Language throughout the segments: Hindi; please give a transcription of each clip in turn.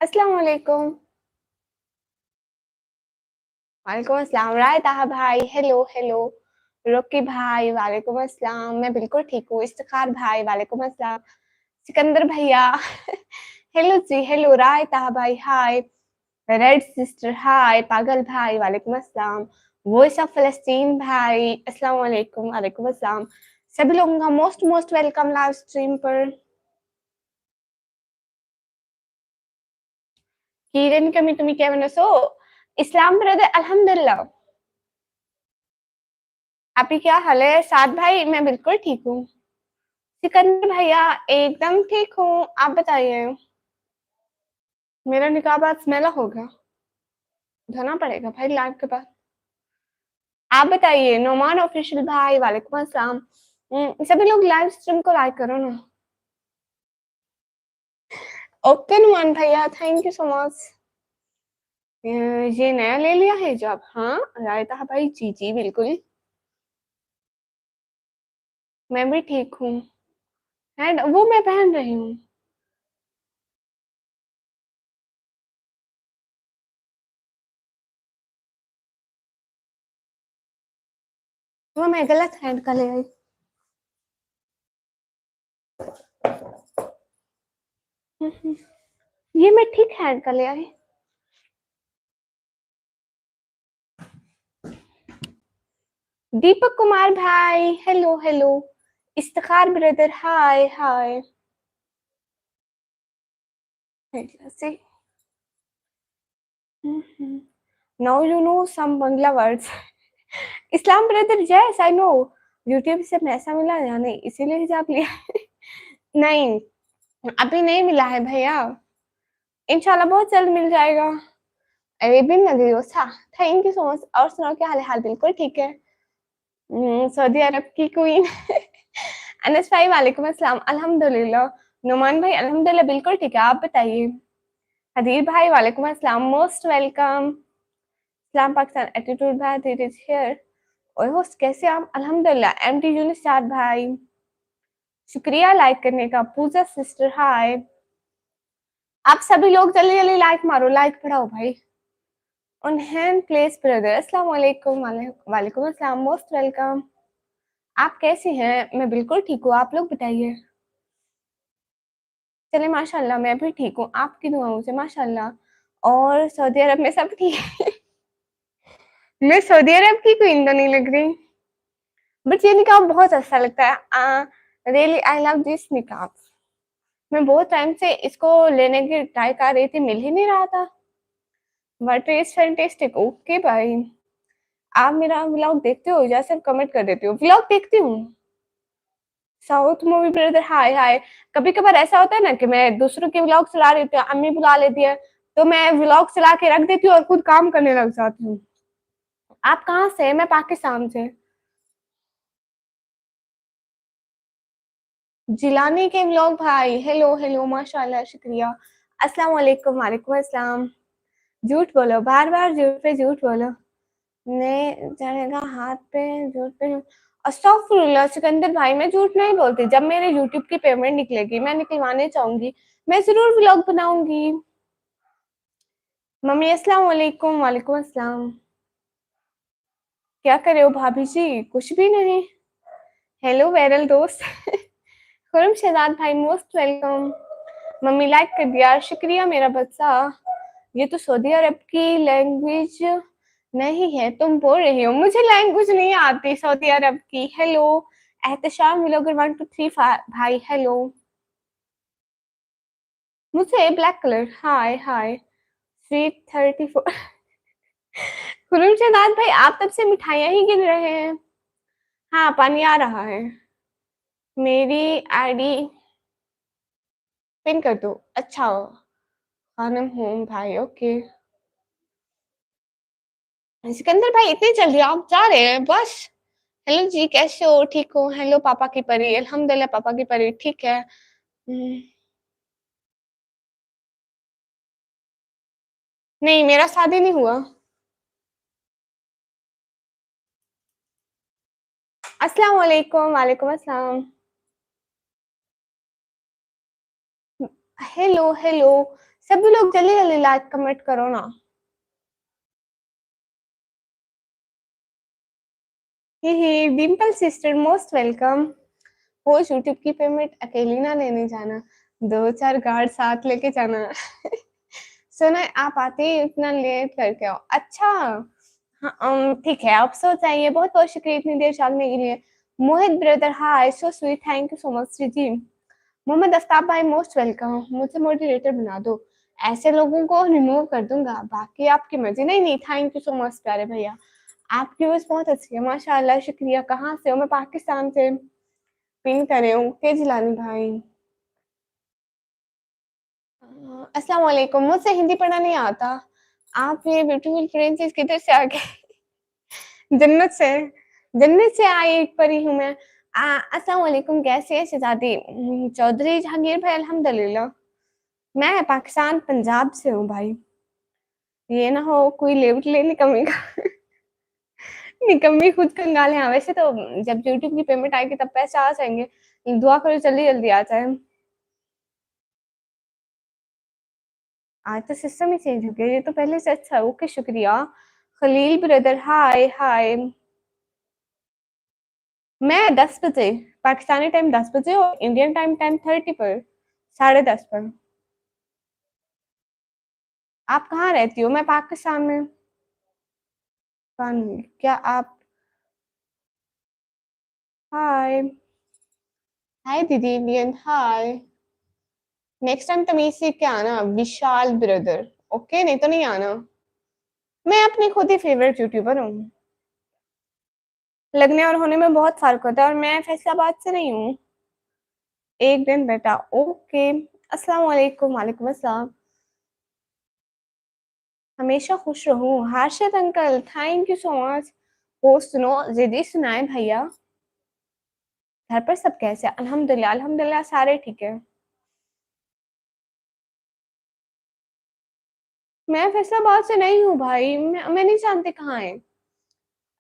अस्सलाम वालेकुम। वालेकुम अस्सलाम। राय ताहा भाई, हेलो हेलो। रोकी भाई, वालेकुम अस्सलाम। मैं बिल्कुल ठीक हूँ। इफ्तिखार भाई, वालेकुम अस्सलाम। सिकंदर भैया हेलो जी, हेलो। राय ताहा भाई, हाय। रेड सिस्टर, हाय। पागल भाई, वालेकुम अस्सलाम। वॉइस ऑफ फलस्तीन भाई, अस्सलाम वालेकुम। वालेकुम अस्सलाम। सभी लोगों का most most welcome live stream पर। किरण कमी तुम्हें क्या बनो सो इस्लाम ब्रदर, अल्हम्दुलिल्लाह। आपकी क्या हाल है? साद भाई, मैं बिल्कुल ठीक हूँ। सिकंदर भैया, एकदम ठीक हूँ। आप बताइए। मेरा निकाह बाद स्मेला होगा, धोना पड़ेगा भाई लाइव के बाद। आप बताइए। नोमान ऑफिशियल भाई, वालेकुम अस्सलाम। सभी लोग लाइव स्ट्रीम को लाइक करो ना। ओके नुमान भैया, थैंक यू सो मच। ये नया ले लिया है जॉब? हाँ रायता भाई, जी जी बिल्कुल। मैं भी ठीक हूँ। एंड वो मैं पहन रही हूँ। वो मैं गलत हैंड का ले आई। ये मैं ठीक हैंड का ले आई। दीपक कुमार भाई, hello hello. Iftikhar brother, hi hi. See, now you know some Bangla words. Islam brother, yes I know. YouTube से पैसा मिला या नहीं, इसीलिए हिजाब लिया? नहीं, अभी नहीं मिला है भैया। इंशाल्लाह बहुत जल्द मिल जाएगा। अरे बिन नगरियोसा, थैंक यू सो मच। और सुनाओ, क्या हाल है? हाल बिल्कुल ठीक है। सऊदी अरब की क्वीन अनस भाई, वालेकुम अस्सलाम। अल्हम्दुलिल्लाह। नुमान भाई, अल्हम्दुलिल्लाह बिल्कुल ठीक है। आप बताइए। हदीर भाई, वालेकुम अस्सलाम, मोस्ट वेलकम। इस्लाम पाकिस्तान एटीट्यूड भाई, दीद इज हियर। और होस्ट कैसे आप? अल्हम्दुलिल्लाह। एमटी यूनिस चार भाई, शुक्रिया लाइक करने का। पूजा सिस्टर, हाय। आप सभी लोग जल्दी जल्दी लाइक मारो, लाइक बढ़ाओ भाई। ऑन हैंड प्लेस ब्रदर, अस्सलाम वालेकुम। वालेकुम अस्सलाम, मोस्ट वेलकम। आप कैसे हैं? मैं बिल्कुल ठीक हूँ। आप लोग बताइए। चलिए माशाल्लाह, मैं भी ठीक हूँ आपकी दुआओं से, माशाल्लाह। और सऊदी अरब में सब ठीक है? मैं सऊदी अरब की क्वीन तो नहीं लग रही, बट ये निकाब बहुत अच्छा लगता है। रियली आई लव दिस निकाब। मैं बहुत टाइम से इसको लेने की ट्राई कर रही थी, मिल ही नहीं रहा था। But it's fantastic. ओके भाई, आप मेरा व्लॉग देखते हो या सिर्फ कमेंट कर देते हो? व्लॉग देखती हूँ। साउथ मूवी ब्रदर, हाय हाय। कभी कभार ऐसा होता है ना कि मैं दूसरों के व्लॉग चला रही होती हूँ, अम्मी बुला लेती है, तो मैं व्लॉग चला के रख देती हूँ और खुद काम करने लग जाती हूँ। आप कहाँ से? मैं पाकिस्तान से। जिलानी के व्लॉग भाई, हेलो हेलो, माशाल्लाह, शुक्रिया। अस्सलाम वालेकुम। वालेकुम अस्सलाम। झूठ बोलो, बार बार झूठ पे झूठ बोलो। ने जानेगा हाथ पे झूठ पे। अस्तगफुरुल्लाह सिकंदर भाई, मैं झूठ नहीं बोलती। जब मेरे यूट्यूब की पेमेंट निकलेगी, मैं निकलवाने चाहूंगी, मैं जरूर व्लॉग बनाऊंगी। मम्मी, अस्सलाम वालेकुम। वालेकुम अस्सलाम। क्या कर रहे हो भाभी जी? कुछ भी नहीं। हेलो वायरल दोस्त खुरम शहजाद भाई, मोस्ट वेलकम। मम्मी लाइक कर दिया, शुक्रिया मेरा बच्चा। ये तो सऊदी अरब की लैंग्वेज नहीं है तुम बोल रही हो? मुझे लैंग्वेज नहीं आती सऊदी अरब की। हेलो एहतशाम व्लॉगर 1 2 3 भाई, हेलो। मुझे ब्लैक कलर, हाय हाय। स्वीट 34 खुरुम शहजाद भाई, आप तब से मिठाइयाँ ही गिन रहे हैं। हाँ, पानी आ रहा है। मेरी आईडी पिन कर दो। अच्छा, खानम होम भाई, ओके। सिकंदर भाई, इतनी जल्दी आप जा रहे हैं बस? हेलो जी, कैसे हो? ठीक हो? हेलो पापा की परी, अल्हम्दुलिल्लाह पापा की परी ठीक है। नहीं, मेरा शादी नहीं हुआ। अस्सलाम वालेकुम। वालेकुम अस्सलाम। Hello hello. सभी लोग जल्दी जल्दी लाइक कमेंट करो ना। ही डिम्पल सिस्टर मोस्ट वेलकम। वो यूट्यूब की पेमेंट अकेली ना लेने जाना, 2-4 गार्ड साथ लेके जाना। सुना है आप आते ही इतना लेट करके आओ। अच्छा, हाँ, ठीक है, आप सो जाइए। बहुत बहुत शुक्रिया इतनी देर जागने के लिए। Mohit brother hi, so sweet, thank you so much जी। मोहम्मद आफ्ताब भाई मोस्ट वेलकम। मुझे मॉडरेटर बना दो, ऐसे लोगों को रिमूव कर दूंगा, बाकी आपकी मर्जी। नहीं नहीं, थैंक यू सो मच प्यारे भैया, आपकी वॉइस बहुत अच्छी है माशाल्लाह, शुक्रिया। कहाँ से हो? मैं पाकिस्तान से पिन करे हूँ के जिलानी भाई। अस्सलाम वालेकुम। मुझसे हिंदी पढ़ना नहीं आता। आप ये ब्यूटीफुल फ्रेंड्स किधर से आ गए? जन्नत से, जन्नत से आई एक परी हूँ मैं। अस्सलाम वालेकुम, कैसे है शहजादी? चौधरी जहांगीर भाई अल्हम्दुलिल्लाह। मैं पाकिस्तान पंजाब से हूँ भाई। ये ना हो कोई लेवट ले निकम्मी का। निकम्मी खुद कंगाल है। वैसे तो जब यूट्यूब की पेमेंट आएगी तब पैसे आ जाएंगे, दुआ करो जल्दी जल्दी आ जाए। आज तो सिस्टम ही चेंज हो गया, ये तो पहले से अच्छा है। ओके शुक्रिया। खलील ब्रदर हाय हाय। मैं 10 बजे, पाकिस्तानी टाइम 10 बजे और इंडियन टाइम 10:30 पर, 10:30 पर। आप कहाँ रहती हो? मैं पाकिस्तान में। क्या आप? हाय हाय दीदी इंडियन हाय। नेक्स्ट टाइम तमीज सीख के आना विशाल ब्रदर। ओके, नहीं तो नहीं आना। मैं अपनी खुद ही फेवरेट यूट्यूबर हूँ। लगने और होने में बहुत फर्क होता है, और मैं फैसलाबाद से नहीं हूँ। एक दिन बेटा। ओके। अस्सलाम वालेकुम। वालेकुम अस्सलाम। हमेशा खुश रहूं Hashid uncle, thank you so much. वो सुनो, जिदी सुनाए भैया। घर पर सब कैसे? अल्हम्दुलिल्लाह अल्हम्दुलिल्लाह, सारे ठीक है। मैं फैसलाबाद से नहीं हूँ भाई, मैं नहीं जानती कहाँ है।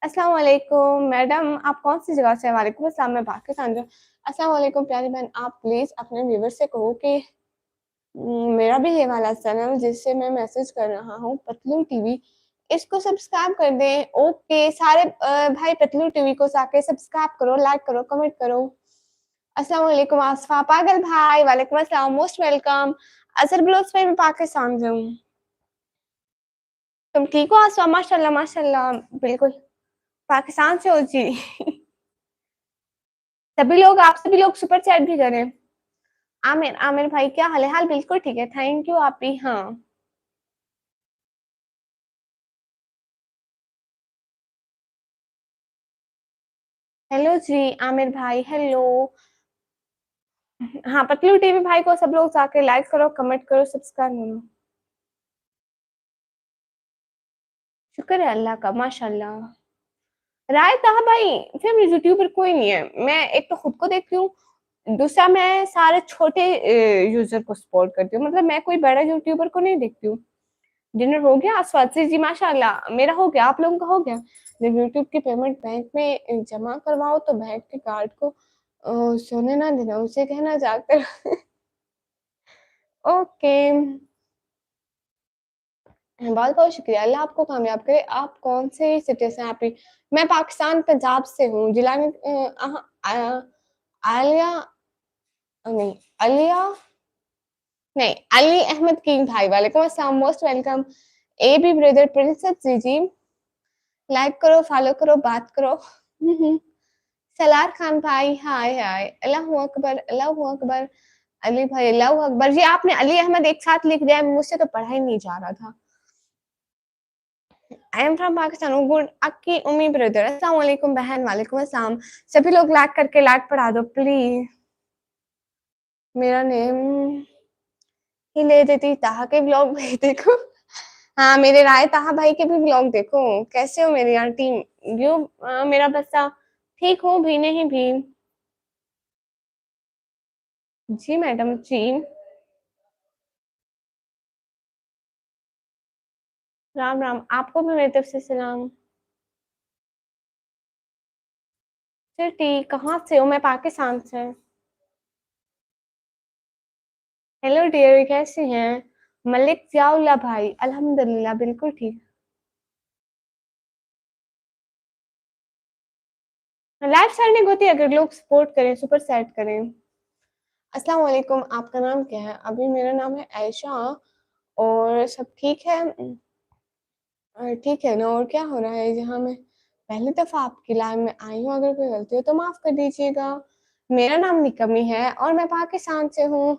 अस्सलाम वालेकुम मैडम, आप कौन सी जगह से? वालेकुम अस्सलाम, मैं पाकिस्तान से। अस्सलाम वालेकुम प्यारी बहन, आप प्लीज अपने व्यूवर से कहो कि मेरा भी ये वाला चैनल जिससे मैं मैसेज कर रहा हूँ, पतलू टीवी, इसको सब्सक्राइब कर दें। ओके सारे भाई पतलू टीवी को जाके सब्सक्राइब करो, लाइक करो, कमेंट करो। अस्सलाम वालेकुम आसफा पागल भाई, वालेकुम अस्सलाम, मोस्ट वेलकम। अजहर ब्लॉग्स में मैं पाकिस्तान से हूँ। तुम ठीक हो आसफा? माशाल्लाह माशाल्लाह, बिल्कुल पाकिस्तान से हो जी। सभी लोग, आप सभी लोग सुपर चैट भी करें। आमिर आमिर भाई क्या हाल है? हाल बिल्कुल ठीक है, थैंक यू। आप भी? हाँ। हेलो जी आमिर भाई, हेलो। हाँ, पतलू टीवी भाई को सब लोग जाके लाइक करो, कमेंट करो, सब्सक्राइब करो। शुक्र है अल्लाह का माशाल्लाह। राय कहा भाई, फेवरेट यूट्यूबर कोई नहीं है। मैं एक तो खुद को देखती हूँ, दूसरा मैं सारे छोटे यूजर को सपोर्ट करती हूँ। मतलब मैं कोई बड़ा यूट्यूबर को नहीं देखती हूँ। डिनर हो गया स्वाद से जी? माशाल्लाह, मेरा हो गया, आप लोगों का हो गया? जब यूट्यूब की पेमेंट बैंक में जमा करवाओ तो बैंक के कार्ड को सोने ना देना, उसे कहना जाकर। ओके, बहुत बहुत शुक्रिया, अल्लाह आपको कामयाब करे। आप कौन से सिटी से हैं? आप ही? मैं पाकिस्तान पंजाब से हूँ, जिला में आलिया, नहीं अलिया, नहीं अली अहमद किंग भाई, वालेकुम अस्सलाम, most welcome. A B brother princess जी जी, लाइक करो, फॉलो करो, बात करो। सलार खान भाई हाय हाय, अल्लाह अकबर अल्लाह अकबर। अली भाई अल्लाह अकबर जी। आपने अली अहमद एक साथ लिख दिया, मुझसे तो पढ़ा ही नहीं जा रहा था। I am from Pakistan, good. Akki Ummi brother, अस्सलाम वालेकुम बहन, वालेकुम अस्सलाम। सभी लोग लाइक करके लाइक पढ़ा दो प्लीज। मेरा नेम ही ले देती, ताहा के ब्लॉग भी देखो। हाँ, मेरे राय ताहा भाई के भी ब्लॉग देखो। कैसे हो मेरी आंटी? यू मेरा बच्चा ठीक हो भी नहीं भी? जी मैडम जी। राम राम, आपको भी मेरी तरफ से सलाम। सिटी कहाँ से हो? मैं पाकिस्तान से। हेलो डियर, कैसी हैं? मलिक जियाउल्लाह भाई, अल्हम्दुलिल्लाह बिल्कुल ठीक। लाइव सेंडिंग होती है अगर लोग सपोर्ट करें, सुपर सेट करें। अस्सलाम वालेकुम, आपका नाम क्या है? अभी मेरा नाम है आयशा। और सब ठीक है? ठीक है ना? और क्या हो रहा है? जहाँ मैं पहली दफ़ा आपकी लाइव में आई हूँ, अगर कोई गलती हो तो माफ़ कर दीजिएगा। मेरा नाम निकमी है और मैं पाकिस्तान से हूँ।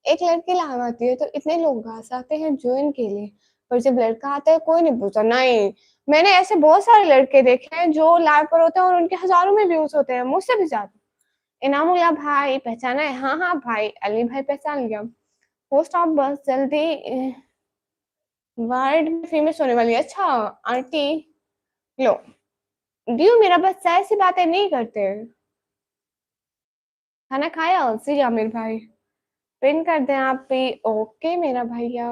एक लड़की लाइव आती है तो इतने लोग घास आते हैं ज्वाइन के लिए, पर जब लड़का आता है कोई नहीं पूछता। नहीं, मैंने ऐसे बहुत सारे लड़के देखे हैं जो लाइव पर होते हैं और उनके हज़ारों में व्यूज़ होते हैं, मुझसे भी ज़्यादा। इनामुल्लाह भाई पहचाना है? हाँ, हाँ भाई, अली भाई पहचान लिया। पोस्ट आप बस जल्दी वर्ल्ड में फेमस होने वाली है। अच्छा आंटी, लो ड्यू, मेरा बच्चा ऐसी बातें नहीं करते। खाना खाया? जी आमिर भाई, पिन कर दें आप भी। ओके मेरा भैया।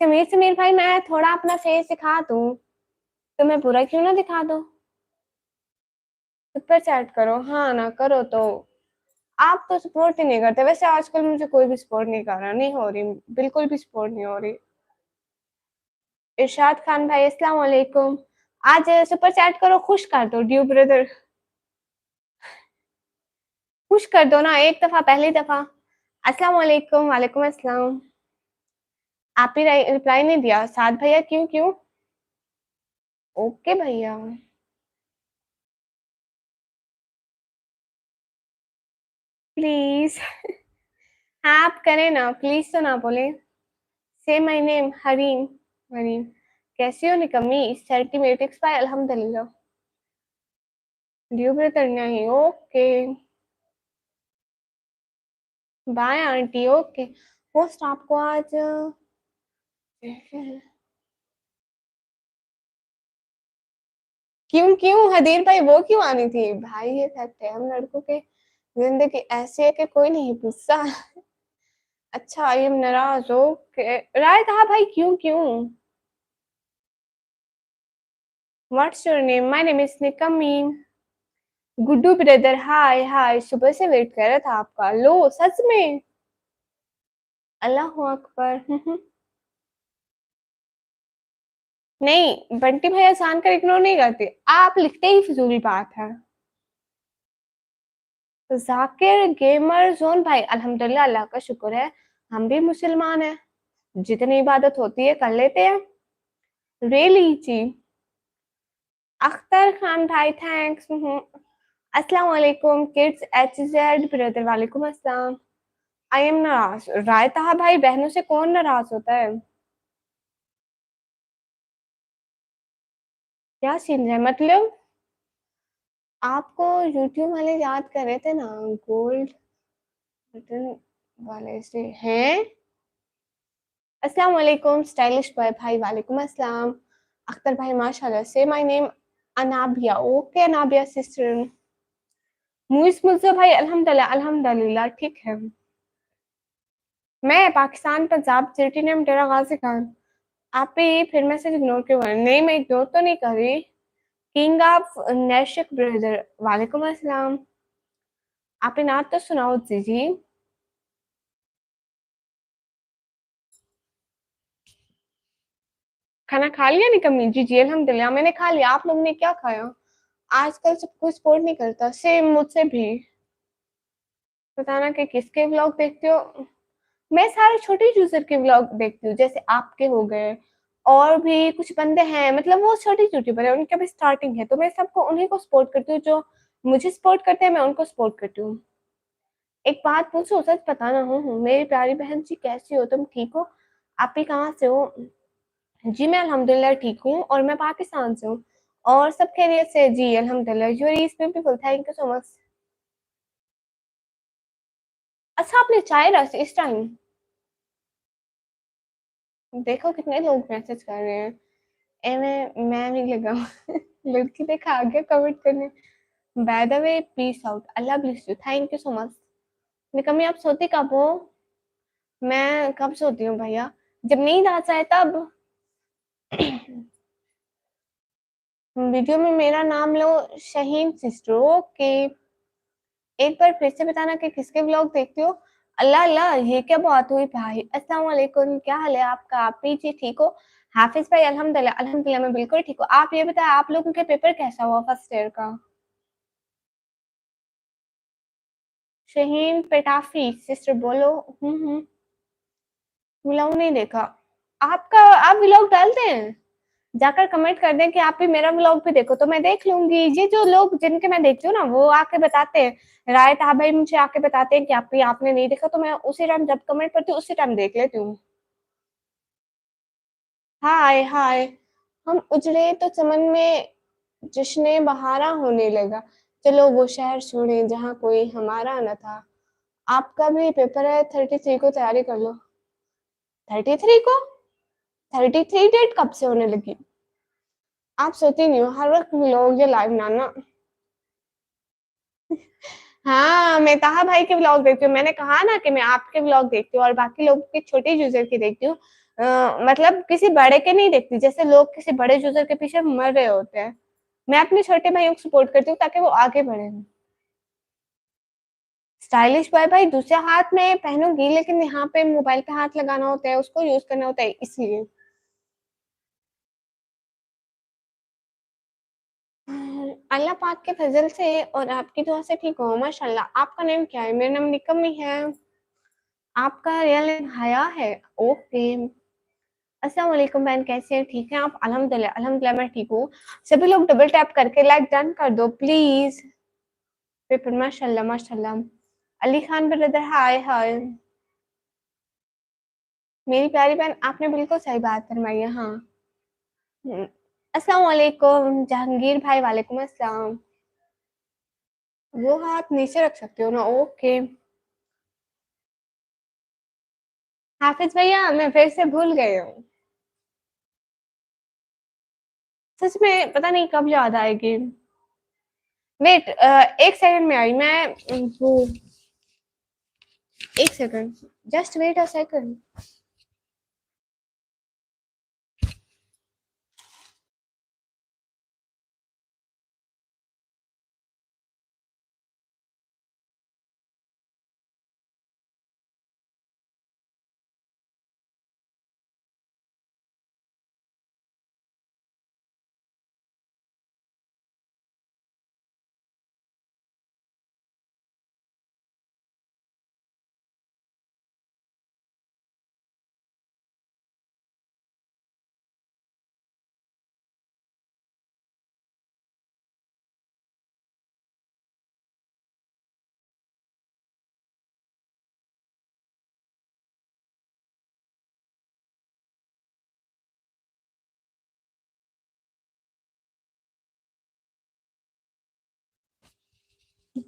समीर समीर भाई, मैं थोड़ा अपना फेस दिखा दूं तो मैं पूरा क्यों ना दिखा दूं? सुपर चैट करो, हाँ ना करो तो। आप तो सपोर्ट ही नहीं करते। वैसे आजकल मुझे कोई भी सपोर्ट नहीं कर रहा, नहीं हो रही, बिल्कुल भी सपोर्ट नहीं हो रही। इरशाद खान भाई अस्सलाम वालेकुम। आज सुपर चैट करो, खुश कर दो ड्यू ब्रदर, खुश कर दो ना एक दफा, पहली दफा। अस्सलाम वालेकुम। वालेकुम अस्सलाम। आप ही रिप्लाई नहीं दिया साद भैया, क्यों क्यों? ओके भैया। प्लीज। हाँ आप करें ना, प्लीज तो ना बोले। से माय नेम हरीम। हरीम, कैसी हो निकम्मी? सेंटीमेटिक्स बाय अल्हम्दुलिल्लाह। ड्यू ब्रदर नहीं, okay. Bye aunty, okay. Post आपको आज क्यों क्यों हदीर भाई, वो क्यों आनी थी भाई? ये फैक्ट है, हम लड़कों के जिंदगी ऐसी है कि कोई नहीं पूछता। अच्छा आई एम नाराज, ओके। राय कहा भाई, क्यों क्यों? What's your name? My name is निकम्मी। गुड्डू ब्रदर हाय हाय, सुबह से वेट कर रहा था आपका। लो सच में? अल्लाह अकबर। नहीं बंटी भैया जानकर इग्नोर नहीं करते, आप लिखते ही फिजूल बात है। तो जाकिर गेमर जोन भाई, अल्हम्दुलिल्लाह, अल्लाह का शुक्र है, हम भी मुसलमान हैं, जितनी इबादत होती है कर लेते हैं। रेली जी। अख्तर खान भाई थैंक्स। अस्सलाम वालेकुम किड्स एच जेड ब्रदर, वालेकुम अस्सलाम। आई एम नाराज। राय तहा भाई, बहनों से कौन नाराज होता है? क्या सीन है मतलब? आपको यूट्यूब वाले याद कर रहे थे ना, गोल्ड बटन वाले से हैं। अस्सलाम वालेकुम स्टाइलिश बॉय भाई, वालेकुम अस्सलाम। अख्तर भाई माशाल्लाह। Say my name Anabia, okay Anabia sister. मुइस मुझे भाई, अल्हम्दुलिल्लाह अल्हम्दुलिल्लाह ठीक है। मैं पाकिस्तान पंजाब सिटी नेम डेरा गाजी खान। आप भी फिर मैसेज इग्नोर क्यों कर? नहीं मैं इग्नोर तो नहीं कर रही। किंग ऑफ नैशिक ब्रदर, वालेकुम अस्सलाम। आप नात तो सुनाओ जी जी। खाना खा लिया निकम्मी? जी जी अल्हम्दुलिल्लाह, मैंने खा लिया। आप लोग ने क्या खाया? आजकल सब कुछ सपोर्ट नहीं करता, सेम मुझसे भी। बताना कि किसके व्लॉग देखते हो? मैं सारे छोटे यूजर के व्लॉग देखती हूँ, जैसे आपके हो गए, और भी कुछ बंदे हैं, मतलब वो छोटे यूट्यूबर है, उनका भी स्टार्टिंग है, तो मैं सबको उन्हीं को सपोर्ट करती हूँ। जो मुझे सपोर्ट करते हैं मैं उनको सपोर्ट करती हूँ। एक बात पूछो, सच बताना। हूँ मेरी प्यारी बहन जी, कैसी हो तुम? ठीक हो? आप भी कहाँ से हो? जी मैं अल्हम्दुलिल्लाह ठीक हूँ, और मैं पाकिस्तान से हूँ। और सब खैरियत से? जी अल्हम्दुलिल्लाह। Your is beautiful, thank you so much. अच्छा आपने चाय रस इस टाइम? देखो कितने लोग मैसेज कर रहे हैं। मैं नहीं लगा। लड़की देखा आ गया कमेंट करने। By the way peace out, Allah bless you, thank you so much. निकम्मी आप सोती कब हो? मैं कब सोती हूँ भैया? जब नींद आ जाए तब। वीडियो में मेरा नाम लो, शहीन सिस्टर, ओके। एक बार फिर से बताना कि किसके व्लॉग देखते हो। अल्लाह अल्लाह, ये क्या बात हुई भाई? अस्सलाम वालेकुम, क्या हाल है आपका? आप भी जी ठीक हो? हाफिज भाई अल्हम्दुलिल्लाह अल्हम्दुलिल्लाह मैं बिल्कुल ठीक हूँ। आप ये बताएं आप लोगों के पेपर कैसा हुआ फर्स्ट ईयर का? शहीन पेटाफी सिस्टर बोलो। व्लॉग नहीं देखा। आपका आप व्लॉग डालते हैं? जाकर कमेंट कर दें कि आप भी मेरा व्लॉग भी देखो तो मैं देख लूंगी। ये जो लोग जिनके मैं देखती हूँ ना वो आके बताते हैं, राय था भाई मुझे आके बताते हैं कि आप भी आपने नहीं देखा, तो मैं उसी टाइम जब कमेंट करती हूँ उसी टाइम देख लेती हूँ। हाय हाय, हम उजड़े तो चमन में जश्न बहारा होने लगा, चलो वो शहर छोड़े जहाँ कोई हमारा न था। आपका भी पेपर है 33 को, तैयारी कर लो। 33 को? 33 डेट कब से होने लगी? आप सोती नहीं हो हर वक्त लोग ये लाइव ना ना। हाँ मैं ताहा भाई के व्लॉग देखती हूँ, मैंने कहा ना कि मैं आपके व्लॉग देखती हूँ और बाकी लोग के छोटे यूजर के देखती हूँ। मतलब किसी बड़े के नहीं देखती, जैसे लोग किसी बड़े यूजर के पीछे मर रहे होते हैं। मैं अपने छोटे भाइयों को सपोर्ट करती हूँ ताकि वो आगे बढ़े। स्टाइलिश बॉय भाई दूसरे हाथ में पहनूंगी, लेकिन यहाँ पे मोबाइल पे हाथ लगाना होता है, उसको यूज करना होता है इसलिए। अल्लाह पाक के फजल से और आपकी दुआ से ठीक हो माशाल्लाह। आपका नेम क्या है? मेरा नाम निकम ही है। आपका रियल नेम हया है? ओके। अस्सलाम वालेकुम बहन, कैसे हैं? ठीक है आप? अल्हम्दुलिल्लाह अल्हम्दुलिल्लाह मैं ठीक हूँ। सभी लोग डबल टैप करके लाइक डन कर दो प्लीज। पेपर माशाल्लाह माशाल्लाह। अली खान ब्रदर हाय हाय। मेरी प्यारी बहन आपने बिल्कुल सही बात फरमाई है। हाँ। हम्म, अस्सलाम वालेकुम जहांगीर भाई, वालेकुम अस्सलाम। वो हाथ नीचे रख सकते हो ना? ओके। हाफिज भैया मैं फिर से भूल गई हूँ। सच में पता नहीं कब याद आएगी। वेट, एक सेकंड में आई मैं। वो एक second, just wait a second.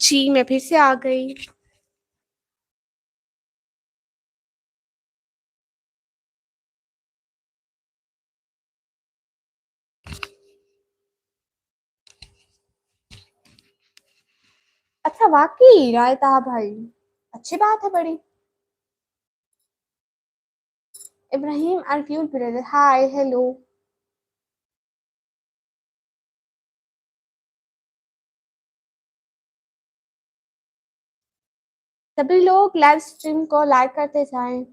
जी मैं फिर से आ गई। अच्छा वाकई रायता भाई, अच्छी बात है बड़ी। Ibrahim are cute brother hi hello. सभी लोग लाइव स्ट्रीम को लाइक करते जाएं।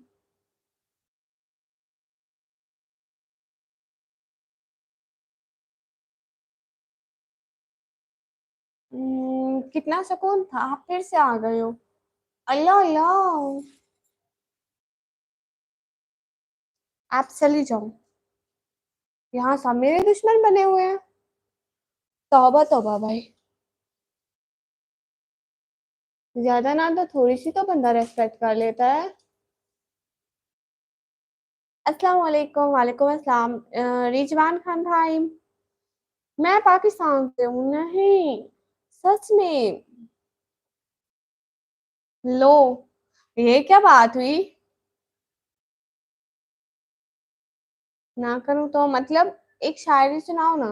कितना सुकून था, आप फिर से आ गए हो। अल्लाह अल्लाह। आप चली जाओ, यहाँ सब मेरे दुश्मन बने हुए हैं। तौबा तौबा भाई, ज्यादा ना तो थोड़ी सी तो बंदा रेस्पेक्ट कर लेता है। अस्सलाम वालेकुम। वालेकुम अस्सलाम। रिजवान खान भाई, मैं पाकिस्तान से हूँ। नहीं, सच में। लो, ये क्या बात हुई? ना करूँ तो मतलब एक शायरी सुनाओ ना।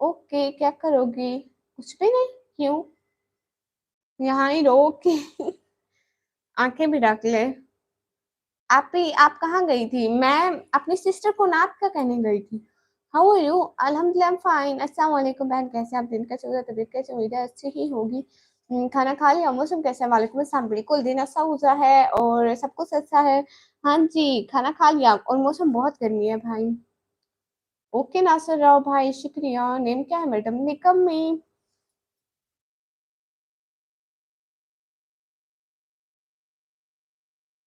ओके, क्या करोगी? कुछ भी नहीं। क्यों? यहाँ ही रोक के आंखें भी रख ले। आप कहाँ गई थी? मैं अपनी सिस्टर को नाप का कहने गई थी। How are you? अल्हम्दुलिल्लाह फाइन। अस्सलाम वालेकुम बहन, कैसे आप? दिन कैसे हो? तबीयत कैसे? उम्मीद है अच्छी ही होगी। खाना खा लिया? मौसम कैसा है? वालेकुम अस्सलाम। बिल्कुल, दिन अच्छा गुजरा है और सब कुछ अच्छा है। हाँ जी, खाना खा लिया और मौसम बहुत गर्मी है भाई। ओके नासिर राव भाई, शुक्रिया। नेम क्या है मैडम? निकम में।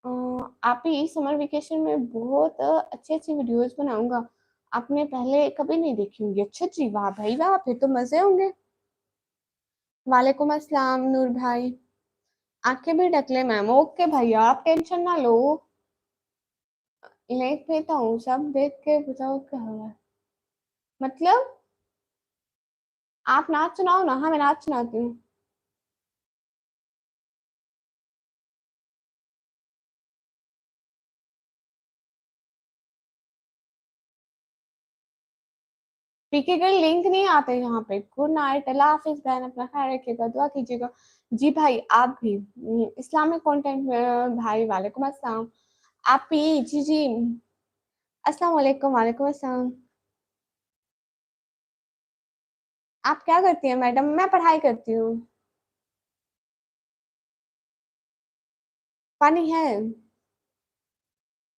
अ, आप ही समर वेकेशन में बहुत अच्छी अच्छी वीडियोस बनाऊंगा। आपने पहले कभी नहीं देखी होंगी। अच्छा जी, वाह भाई वाह, फिर तो मजे होंगे। वालेकुम अस्सलाम नूर भाई। आंखें भी ढक ले मैम। ओके भैया, आप टेंशन ना लो। लेट देता हूँ, सब देख के बताओ क्या हो रहा है। मतलब आप नाच सुनाओ ना। हाँ, मैं नाच सुनाती हूँ। पीके गर्ल लिंक नहीं आते यहाँ पे। गुड नाइट, अल्लाह हाफिज बहन, अपना ख्याल रखिएगा, दुआ कीजिएगा। जी भाई, आप भी इस्लामिक कंटेंट में भाई। वालेकुम अस्सलाम। आप भी जी जी। अस्सलाम वालेकुम। वालेकुम अस्सलाम। आप क्या करती हैं मैडम? मैं पढ़ाई करती हूँ। पानी है?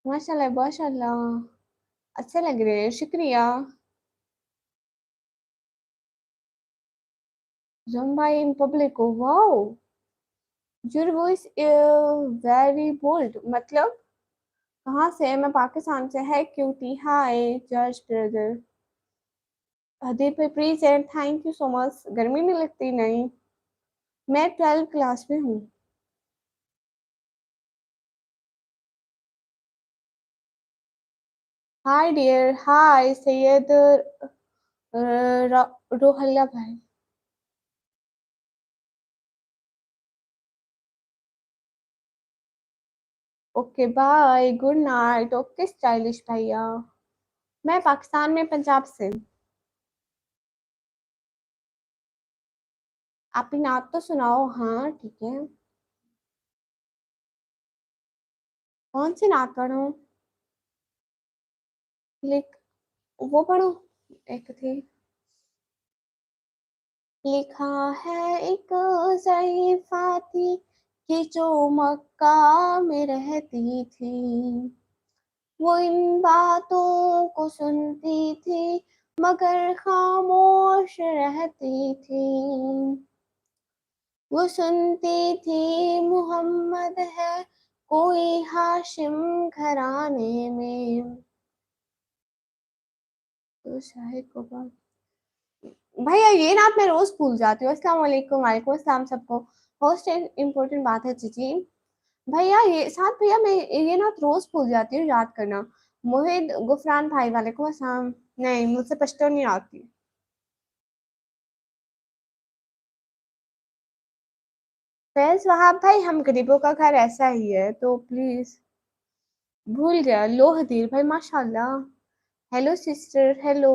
माशाल्लाह माशाल्लाह, अच्छे लग रहे हैं, शुक्रिया। Zumba in public, wow, your voice very bold. मतलब कहाँ से है? मैं पाकिस्तान से है। Cutie, hi just brother. हदीप please and thank you so much. गर्मी नहीं लगती? नहीं, मैं 12 क्लास में हूँ। हाय डियर, हाय सैयद रोहल्ला भाई। Okay bye, good night. Okay stylish भैया। मैं पाकिस्तान में, पंजाब से। आप ही नात तो सुनाओ। हाँ ठीक है। कौन सी नात पढ़ूं? लिख, वो पढ़ो। एक थी, लिखा है एक ज़रीफ़ा थी कि जो मक्का में रहती थी, वो इन बातों को सुनती थी मगर खामोश रहती थी। वो सुनती थी मोहम्मद है कोई हाशिम घराने में। तो शाहिद को बात, भैया ये नात मैं रोज भूल जाती हूँ। अस्सलाम वालेकुम। वालेकुम अस्सलाम सबको। फर्स्ट इम्पोर्टेंट बात है जी। भैया ये साथ, भैया मैं ये नात रोज भूल जाती हूँ याद करना। मोहित गुफरान भाई, वालेकुम अस्सलाम। नहीं, मुझसे पश्तो नहीं आती। फैज वहाब भाई, हम गरीबों का घर ऐसा ही है तो प्लीज। भूल गया। लो हदीर भाई, माशाल्लाह। Hello sister, hello.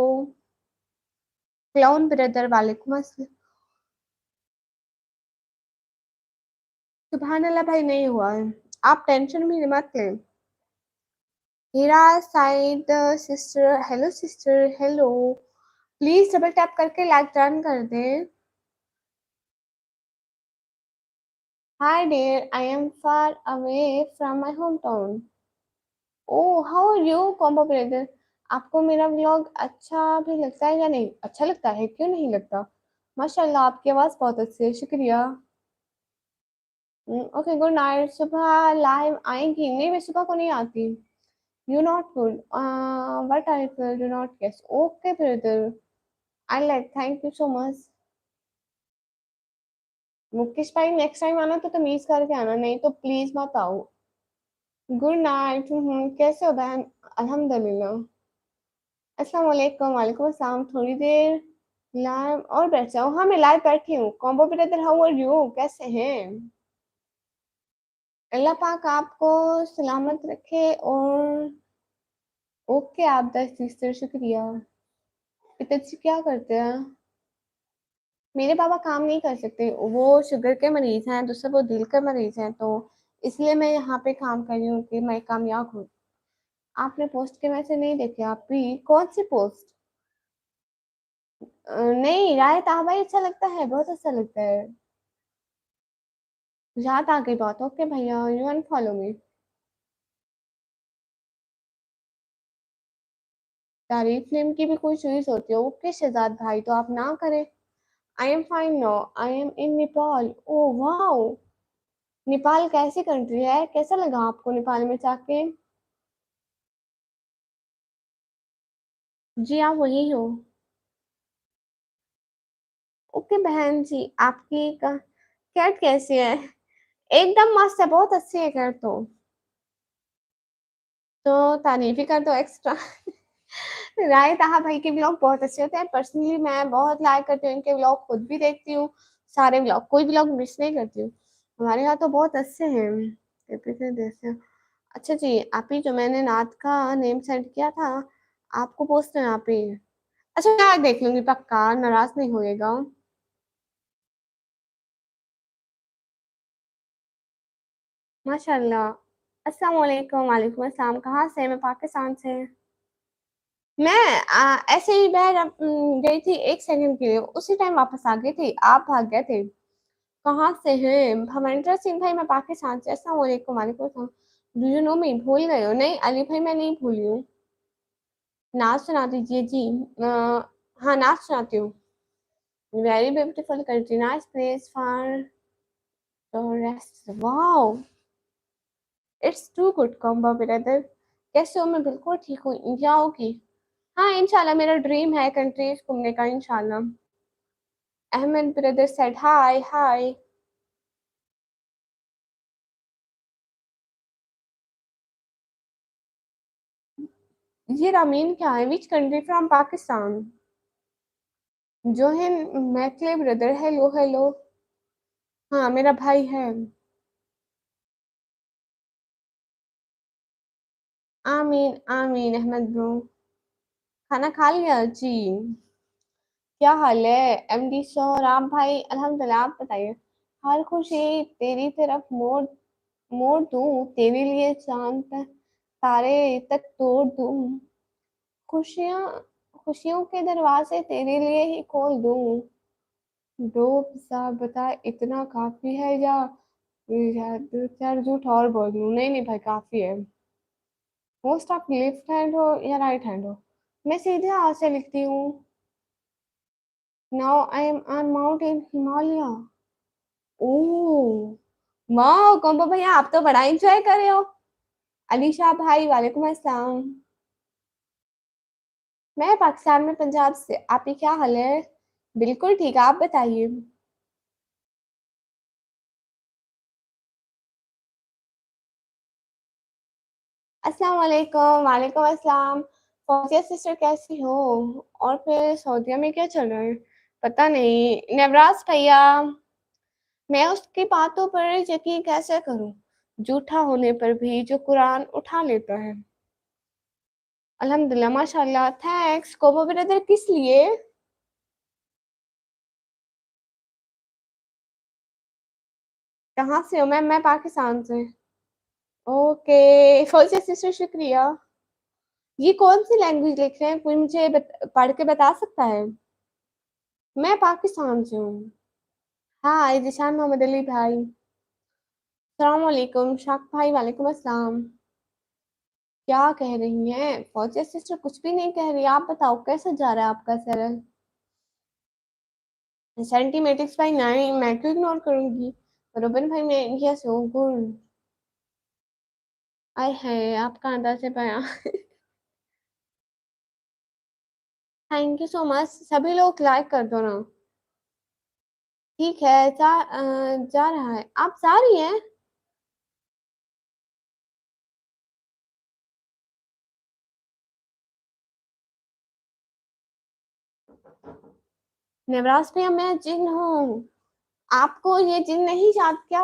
Clown brother, वालेकुम अस्सलाम। सुबहान अल्लाह भाई, नहीं हुआ है। आप टेंशन भी मत लें। Heera side sister, hello sister, hello. Please double tap करके लाइक डन कर दें। Hi dear, I am far away from my home town. Oh, how are you combo brother? आपको मेरा व्लॉग अच्छा भी लगता है या नहीं? अच्छा लगता है, क्यों नहीं लगता? माशाल्लाह, आपकी आवाज़ बहुत अच्छी है, शुक्रिया। Okay, good night. सुबह लाइव आएंगी? नहीं, मैं सुबह को नहीं आती। You not good, but I do not guess. Okay brother, I like, thank you so much. Mukesh भाई, नेक्स्ट टाइम आना तो तमीज करके आना, नहीं तो प्लीज मत आओ। Good night. कैसे हो बहन? अल्हम्दुलिल्लाह। अस्सलाम वालेकुम। वालेकुम अस्सलाम। थोड़ी देर लाइव और बैठ जाओ। हाँ, मैं लाइव बैठी हूँ। Combo brother, how are you? कैसे हैं? अल्लाह पाक आपको सलामत रखे। और ओके, आप 10 सिस्टर, शुक्रिया। पिताजी क्या करते हैं? मेरे पापा काम नहीं कर सकते, वो शुगर के मरीज हैं, दूसरा वो दिल के मरीज हैं, तो इसलिए मैं यहाँ पे काम कर रही हूँ कि मैं कामयाब हूँ। आपने पोस्ट के मैसेज नहीं देखे? आप भी कौन सी पोस्ट? नहीं, राय ताहबाई अच्छा लगता है, बहुत अच्छा लगता है। याद आ गई बात। ओके भैया, यू अनफॉलो मी। तारीफ नेम की भी कोई चीज होती है। ओके शहजाद भाई, तो आप ना करें। I am fine no, I am in Nepal. Oh wow, Nepal कैसी कंट्री है? कैसा लगा आपको नेपाल में जाके? जी आप वही हो। ओके बहन जी, आपकी कैट कैसी है? एकदम मस्त है, बहुत अच्छी है कैट तो तारीफ ही कर दो एक्स्ट्रा। राय ताहा भाई के व्लॉग बहुत अच्छे होते हैं। पर्सनली मैं बहुत लाइक करती हूँ इनके व्लॉग, खुद भी देखती हूँ सारे व्लॉग, कोई व्लॉग मिस नहीं करती हूँ। हमारे यहाँ तो बहुत अच्छे हैं। जैसे अच्छा जी, आप ही जो मैंने नाथ का नेम सेंड किया था, आपको पोस्ट है आप ही। अच्छा मैं देख लूंगी, पक्का नाराज नहीं होएगा। माशाल्लाह। अस्सलाम वालेकुम। वालेकुम अस्सलाम। कहाँ से? मैं पाकिस्तान से। मैं ऐसे ही बाहर गई थी 1 सेकंड के लिए, उसी टाइम वापस आ गई थी, आप भाग गए थे। कहाँ से हैं? भवंतर सिंह भाई, मैं पाकिस्तान से। अस्सलाम वालेकुम। वालेकुम अस्सलाम। डू यू नो मी? भूल गए हो? नहीं अली भाई, मैं नहीं भूली हूँ। नाच सुना दीजिए जी। हाँ नाच सुनाती हूँ। Very beautiful country, nice place for tourist, wow, it's too good combo brother. कैसे हो? मैं बिल्कुल ठीक हूँ, इंडिया होगी। हाँ इंशाल्लाह, मेरा ड्रीम है कंट्रीज घूमने का इंशाल्लाह। Ahmed brother said hi hi. ये रामीन क्या है? Which country? फ्रॉम पाकिस्तान। जोहिन मैकले ब्रदर, हेलो हेलो। हाँ मेरा भाई है। आमीन आमीन अहमद ब्रो। खाना खा लिया जी। क्या हाल है? एमडी शोर आप भाई? अल्हम्दुलिल्लाह, आप बताइए। हर खुशी तेरी तरफ मोड़ मोड़ दूं, तेरे लिए चांद तारे तक तोड़ दूं। खुशियां खुशियों के दरवाजे तेरे लिए ही खोल दूं। दो सा बता, इतना काफी है या दो चार झूठ और बोल दूं? नहीं नहीं भाई, काफी है। मोस्ट आप लेफ्ट हैंड हो या राइट हैंड हो? मैं सीधे हाथ से लिखती हूँ। Now I am on mountain Himalaya. Oh वाह कॉम्बो भैया, आप तो बड़ा एंजॉय कर रहे हो। अली शाह भाई, वालेकुम अस्सलाम। मैं पाकिस्तान में पंजाब से। आपकी क्या हाल है? बिल्कुल ठीक है, आप बताइए। अस्सलाम वालेकुम। वालेकुम अस्सलाम। फौजिया सिस्टर कैसी हो? और फिर सऊदीया में क्या चल रहा है? पता नहीं नवराज भैया। मैं उसकी बातों पर यकीन कैसे करूं, झूठा होने पर भी जो कुरान उठा लेता है। अल्हम्दुलिल्लाह माशाल्लाह, थैंक्स। कोबो ब्रदर किस लिए? कहाँ से हो? मैं पाकिस्तान से। ओके फौजिया सिस्टर शुक्रिया। ये कौन सी लैंग्वेज लिख रहे हैं? कोई मुझे पढ़ के बता सकता है? मैं पाकिस्तान से हूँ। हाय जिशान मोहम्मद अली भाई। सलाम वालेकुम शाक भाई, वालेकुम अस्सलाम। क्या कह रही हैं फौजिया सिस्टर? कुछ भी नहीं कह रही, आप बताओ कैसा जा रहा है आपका सरल? सेंटीमेटिक्स भाई नहीं, मैं क्यों इग्नोर करूंगी। रोबन भाई, मैं इंडिया से हूँ, गुड। आय है आपका अंदाज से बयां। थैंक यू सो मच, सभी लोग लाइक कर दो ना। ठीक है, जा रहा है। आप जा रही हैं? नवराज भैया मैं जिन हूँ, आपको ये जिन नहीं याद क्या?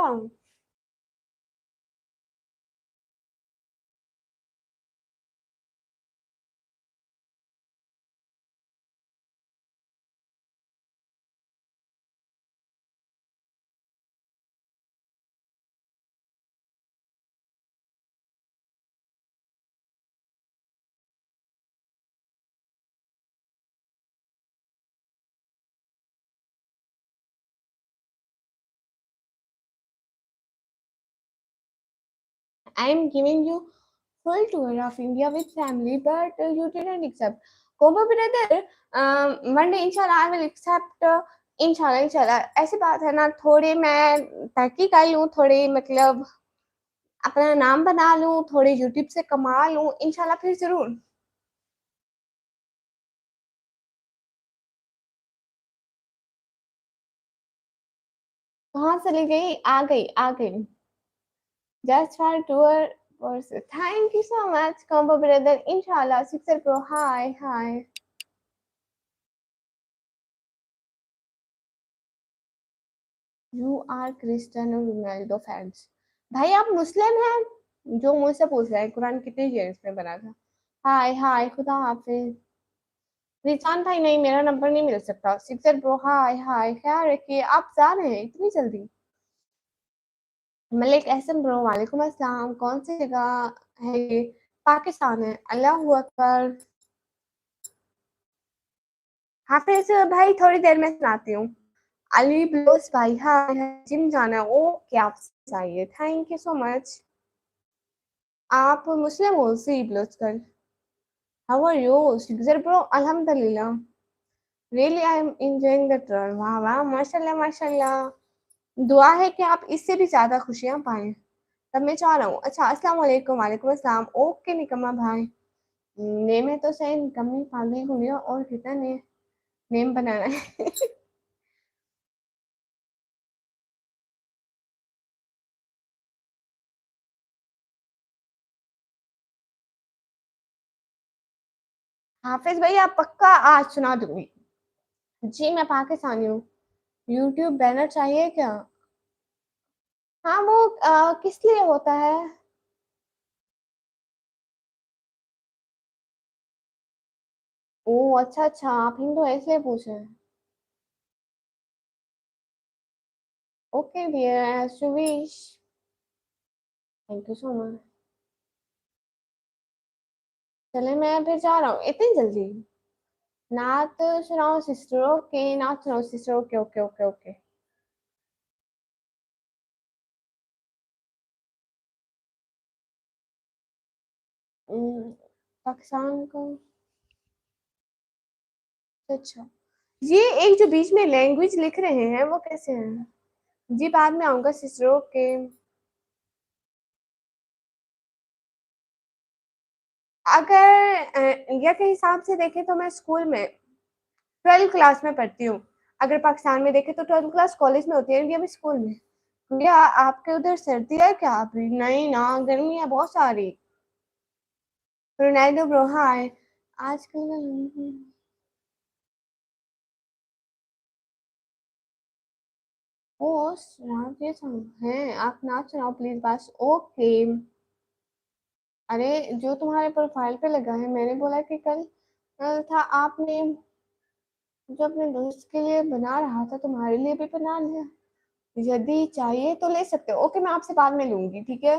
I am giving you full tour of India with family, but you didn't accept. Combo brother, one day inshallah I will accept. इंशाल्लाह इंशाल्लाह ऐसी बात है ना, थोड़े मैं तरक्की कर लूँ, थोड़े मतलब अपना नाम बना लूँ, थोड़े यूट्यूब से कमा लूँ, इंशाल्लाह फिर ज़रूर। कहाँ चली गई? आ गई, आ गई। Just for tour was thank you so much, Combo brother. Inshallah, Sixer Pro. Hi, hi. You are Cristiano Ronaldo fans. भाई आप मुस्लिम हैं? जो मुझसे पूछ रहे हैं कुरान कितने ईयर्स में बना था? हाय हाय, खुदा हाफिज। रिचान भाई नहीं, मेरा नंबर नहीं मिल सकता। सिक्सर ब्रो हाय हाय, ख्याल रखिए। आप जा रहे हैं इतनी जल्दी? मलिक एहसन ब्रो वालेकुम अस्सलाम। कौन सी जगह है ये? पाकिस्तान है। अल्लाह अकबर। हाफिज भाई थोड़ी देर में सुनाती हूँ। अली ब्लोस भाई हाय हाय, जिम जाना है? ओके आप चाहिए, थैंक यू सो मच। आप मुस्लिम हो? सी ब्लोस कर। How are you sixer bro? अल्हम्दुलिल्लाह। Really I am enjoying the trip. वाह वाह, माशाल्लाह माशाल्लाह। दुआ है कि आप इससे भी ज्यादा खुशियां पाएं, तब मैं चाह रहा हूँ। अच्छा अस्सलाम वालेकुम। वालेकुम अस्सलाम। ओके निकम्मा भाई। नेम है तो सही, निकम्मी पागल हुई हो, और कितना नेम बनाना है। हाफिज भाई आप पक्का आज सुना दूंगी। जी मैं पाकिस्तानी हूँ। यूट्यूब बैनर चाहिए क्या? हाँ वो किस लिए होता है? ओ अच्छा अच्छा, आप हिंदू है इसलिए पूछे। Okay dear, as you wish. Thank you so much. चले मैं फिर जा रहा हूँ इतनी जल्दी? नात सुनाओ सिस्टर। ओके नात सुनाओ sister. Okay okay okay okay. Hmm, Pakistan को। अच्छा, ये एक जो बीच में लैंग्वेज लिख रहे हैं वो कैसे हैं? जी बाद में आऊंगा सिस्टर। ओके। अगर इंडिया के हिसाब से देखें तो मैं स्कूल में 12th क्लास में पढ़ती हूँ। अगर पाकिस्तान में देखें तो 12th क्लास कॉलेज में होती है, इंडिया में स्कूल में। इंडिया आपके उधर सर्दी है क्या अभी? नहीं ना, गर्मी है बहुत सारी। Ronaldo bro hi. आजकल ओ रात ये सॉन्ग है, आप नाच सुनाओ प्लीज बस। ओके। अरे जो तुम्हारे प्रोफाइल पे लगा है, मैंने बोला कि कल था आपने जो अपने दोस्त के लिए बना रहा था, तुम्हारे लिए भी बना लिया। यदि चाहिए तो ले सकते हो। ओके मैं आपसे बाद में लूंगी, ठीक है?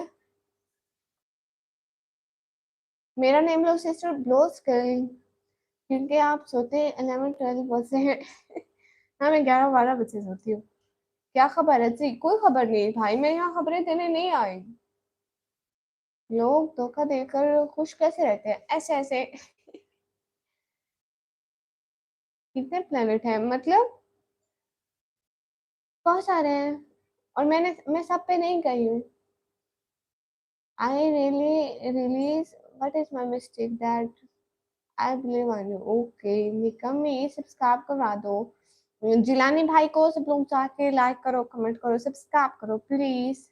मेरा नेम लो सिस्टर ब्लोस कर, क्योंकि आप सोते 11-12 बजे हैं। हाँ मैं 11-12 बजे सोती हूँ। क्या खबर है जी? कोई खबर नहीं भाई, मैं यहाँ खबरें देने नहीं आई। लोग धोखा देकर खुश कैसे रहते हैं ऐसे ऐसे? कितने प्लेनेट हैं मतलब? बहुत सारे हैं, और मैं सब पे नहीं गई हूँ। I really release what is my mistake that I believe on you. Okay निकम्मी सब्सक्राइब करवा दो। जिलानी भाई को सब लोग जाके लाइक करो, कमेंट करो, सब्सक्राइब करो प्लीज।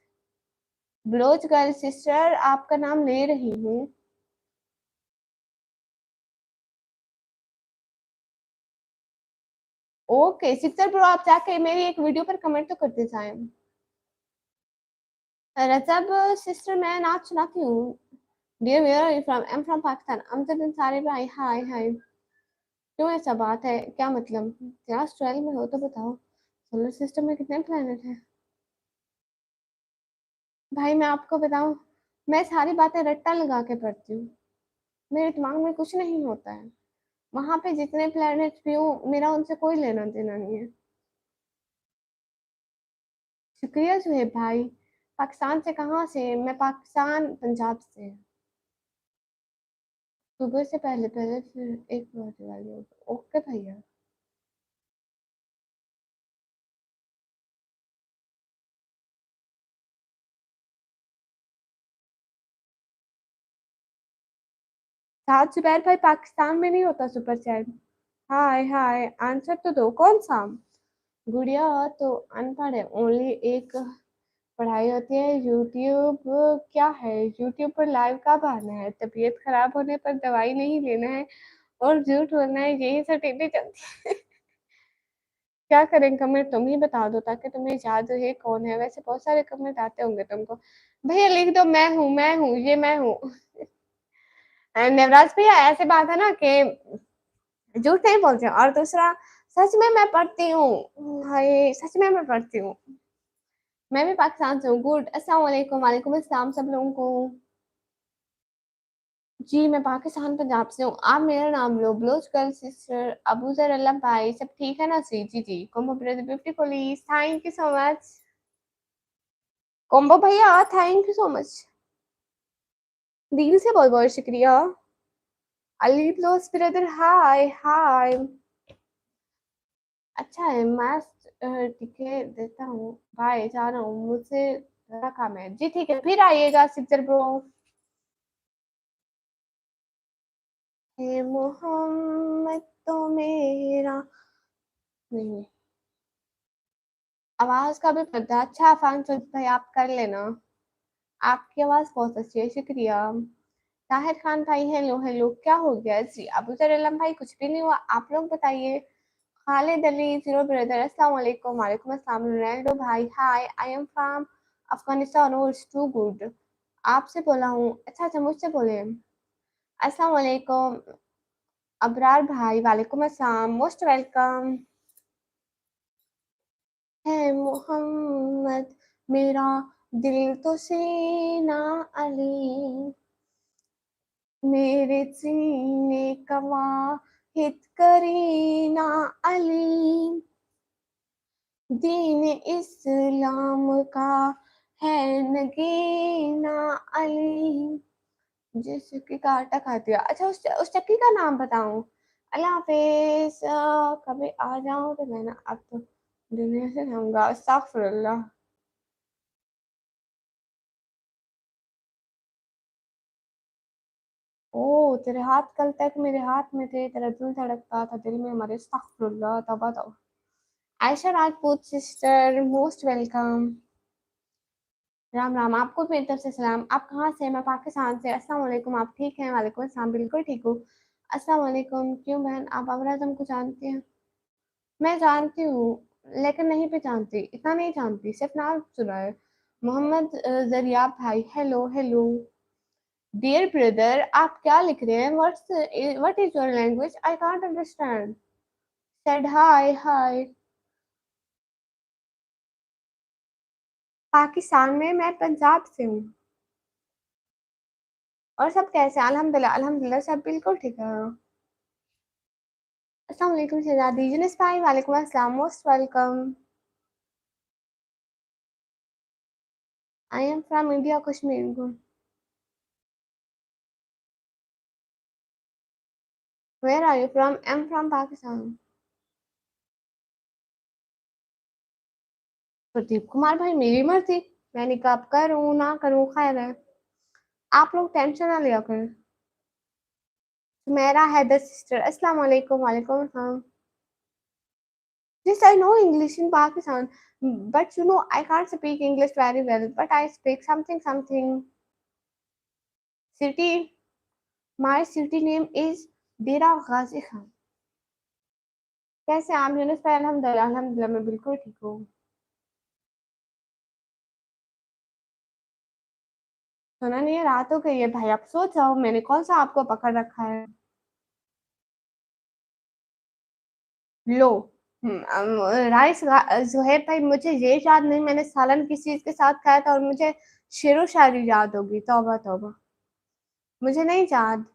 ब्लोच गर्ल सिस्टर आपका नाम ले रही हूँ। ओके सिस्टर ब्रो आप जाके मेरी एक वीडियो पर कमेंट तो करते जाएं। रजब सिस्टर मैं नाच सुनाती हूँ। Dear where are you from? I am from Pakistan. Amjad Ansari भाई हाय हाय। क्यों ऐसा बात है, क्या मतलब? क्लास 12 में हो तो बताओ, सोलर सिस्टम में कितने प्लैनेट हैं? भाई मैं आपको बताऊं, मैं सारी बातें रट्टा लगा के पढ़ती हूँ, मेरे दिमाग में कुछ नहीं होता है। वहां पे जितने प्लैनेट्स भी हो, मेरा उनसे कोई लेना देना नहीं है। शुक्रिया सुहेब भाई। पाकिस्तान से कहाँ से? मैं पाकिस्तान पंजाब से। सुबह से पहले पहले फिर एक बजे वाली होगी। ओके भैया। 7 जुबैर भाई, पाकिस्तान में नहीं होता सुपर चैट। हाय हाय, आंसर तो दो, कौन सा? गुड़िया तो अनपढ़ है, ओनली एक पढ़ाई होती है यूट्यूब। क्या है यूट्यूब पर लाइव का बहाना है, तबीयत खराब होने पर दवाई नहीं लेना है और झूठ बोलना है, यही सटीली चलती है। क्या करें, कमेंट तुम ही बता दो ताकि तुम्हें याद रहे कौन है। वैसे बहुत सारे कमेंट आते होंगे तुमको। भैया लिख दो, मैं हूँ, ये मैं हूँ। नवराज भैया, ऐसे बात है ना कि झूठ नहीं बोलते हैं। और दूसरा, सच में मैं पढ़ती हूँ। हाय, सच में मैं पढ़ती हूँ। मैं भी पाकिस्तान से हूँ। गुड, अस्सलाम वालेकुम। वालेकुम अस्सलाम सब लोगों को। जी मैं पाकिस्तान पंजाब से हूँ। आप मेरा नाम लो, ब्लोच गर्ल सिस्टर, अबू जर, अल्लाह भाई, सब ठीक है ना? सी जी जी, combo brother beautifully, thank you so much. Combo भैया थैंक यू सो मच। दिल से बहुत बहुत शुक्रिया। Ali Baloch brother, hi hi. अच्छा है, मैं टिके देता हूँ भाई, जा रहा हूँ, मुझसे जरा काम है। जी ठीक है, फिर आइएगा सिस्टर ब्रो। हे मोहम्मद तो मेरा नहीं, आवाज का भी पता। अच्छा अफान चौधरी भाई, आप कर लेना, आपकी आवाज बहुत अच्छी है, शुक्रिया। ताहिर खान भाई, हेलो हेलो, क्या हो गया जी? अबू जर अलम भाई, कुछ भी नहीं हुआ, आप लोग बताइए। खालिद अली जीरो ब्रदर, अस्सलाम वालेकुम। वालेकुम अस्सलाम। रोनाल्डो भाई, हाय, आई एम फ्रॉम अफगानिस्तान, और इट्स टू गुड। आपसे बोला हूँ? अच्छा अच्छा, मुझसे बोले। अस्सलाम वालेकुम अबरार भाई, वालेकुम अस्सलाम, मोस्ट वेलकम। है मोहम्मद मेरा दिल तो सीना अली, मेरे सीने कवा हित करीना अली, दीन इस्लाम का है नगीना अली, जिस चक्की का आटा खा दिया। अच्छा, उस चक्की का नाम बताऊं? अल्लाह हाफिज। कभी आ जाऊं तो मैं ना, अब तो दुनिया से जाऊंगा, अस्तगफुरुल्लाह। ओ, तेरे हाथ कल तक मेरे हाथ में थे, तेरा दिल धड़कता था दिल में हमारे, अस्तगफुरुल्लाह, तौबा तौबा। Ayesha Rajput sister, most welcome. Ram Ram, आपको भी मेरी तरफ से सलाम। आप कहाँ से? मैं पाकिस्तान से। अस्सलाम वालेकुम, आप ठीक हैं? वालेकुम अस्सलाम, बिल्कुल ठीक हूँ। अस्सलाम वालेकुम। क्यों बहन, आप अबू आजम को जानती हैं? मैं जानती हूँ, लेकिन नहीं पहचानती, इतना नहीं जानती, सिर्फ नाम सुना है। मोहम्मद जरियाब भाई, हेलो हेलो। डियर ब्रदर, आप क्या लिख रहे हैं? What is your language? I can't understand. Said hi hi. Pakistan में, मैं पंजाब से हूँ। और सब कैसे हैं? अल्हम्दुलिल्लाह अल्हम्दुलिल्लाह, सब बिल्कुल ठीक है। अस्सलाम वालेकुम शहजादी यूनुस भाई, वालेकुम अस्सलाम, most welcome. I am from India, Kashmir. Where are you from? I am from Pakistan. Pradeep Kumar भाई, मेरी मर्जी, मैं निकाब करूँ ना करूँ, खैर है। आप लोग टेंशन ना लिया करें। मेरा हैदर सिस्टर, अस्सलाम वालेकुम। वालेकुम अस्सलाम। Yes, I know English in Pakistan, but I can't speak English very well, but I speak something something. City, my city name is Dera Ghazi Khan. कैसे आप यूनुस भाई? अल्हम्दुलिल्लाह अल्हम्दुलिल्लाह, मैं बिल्कुल ठीक हूँ। सुना नहीं है? रात हो गई है भाई, आप सो जाओ, मैंने कौन सा आपको पकड़ रखा है? लो। राइस, जोहेब भाई, मुझे ये याद नहीं मैंने सालन किस चीज के साथ खाया था, और मुझे शेरो शायरी याद होगी, तौबा तौबा, मुझे नहीं याद।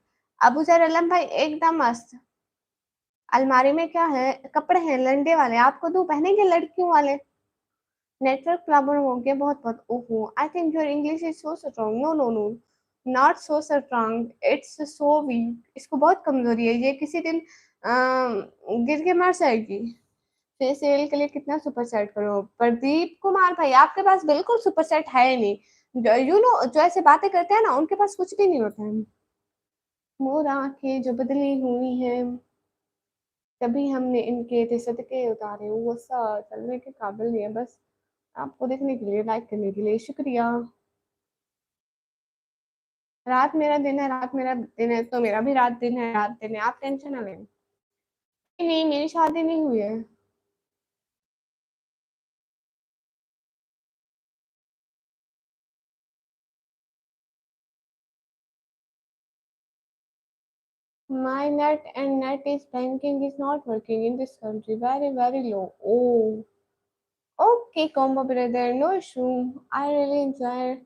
अबू जर अलम भाई, एकदम मस्त। अलमारी में क्या है? कपड़े हैं लंडे वाले, आपको दूं? पहनेंगे लड़कियों वाले? नेटवर्क प्रॉब्लम हो गया बहुत बहुत। ओहो, I think your English is so strong. No no no, not so strong, it's so weak. इसको बहुत कमजोरी है, ये किसी दिन गिर के मर जाएगी। फेसियल के लिए कितना सुपर सेट करो? प्रदीप कुमार भाई, आपके पास बिल्कुल सुपर सेट है ही नहीं। यू नो, जो ऐसे बातें करते हैं ना, उनके पास कुछ भी नहीं होता है। मोर आंखें जो बदली हुई हैं, तभी हमने इनके थे सदके उतारे, वो सा चलने के काबिल नहीं है। बस आपको देखने के लिए, लाइक करने के लिए शुक्रिया। रात मेरा दिन है, रात मेरा दिन है, तो मेरा भी रात दिन है, रात दिन है, आप टेंशन ना लें। नहीं नहीं, मेरी शादी नहीं हुई है। My net and net is banking is not working in this country. Very, very low. Oh, okay, combo brother, no issue. I really enjoy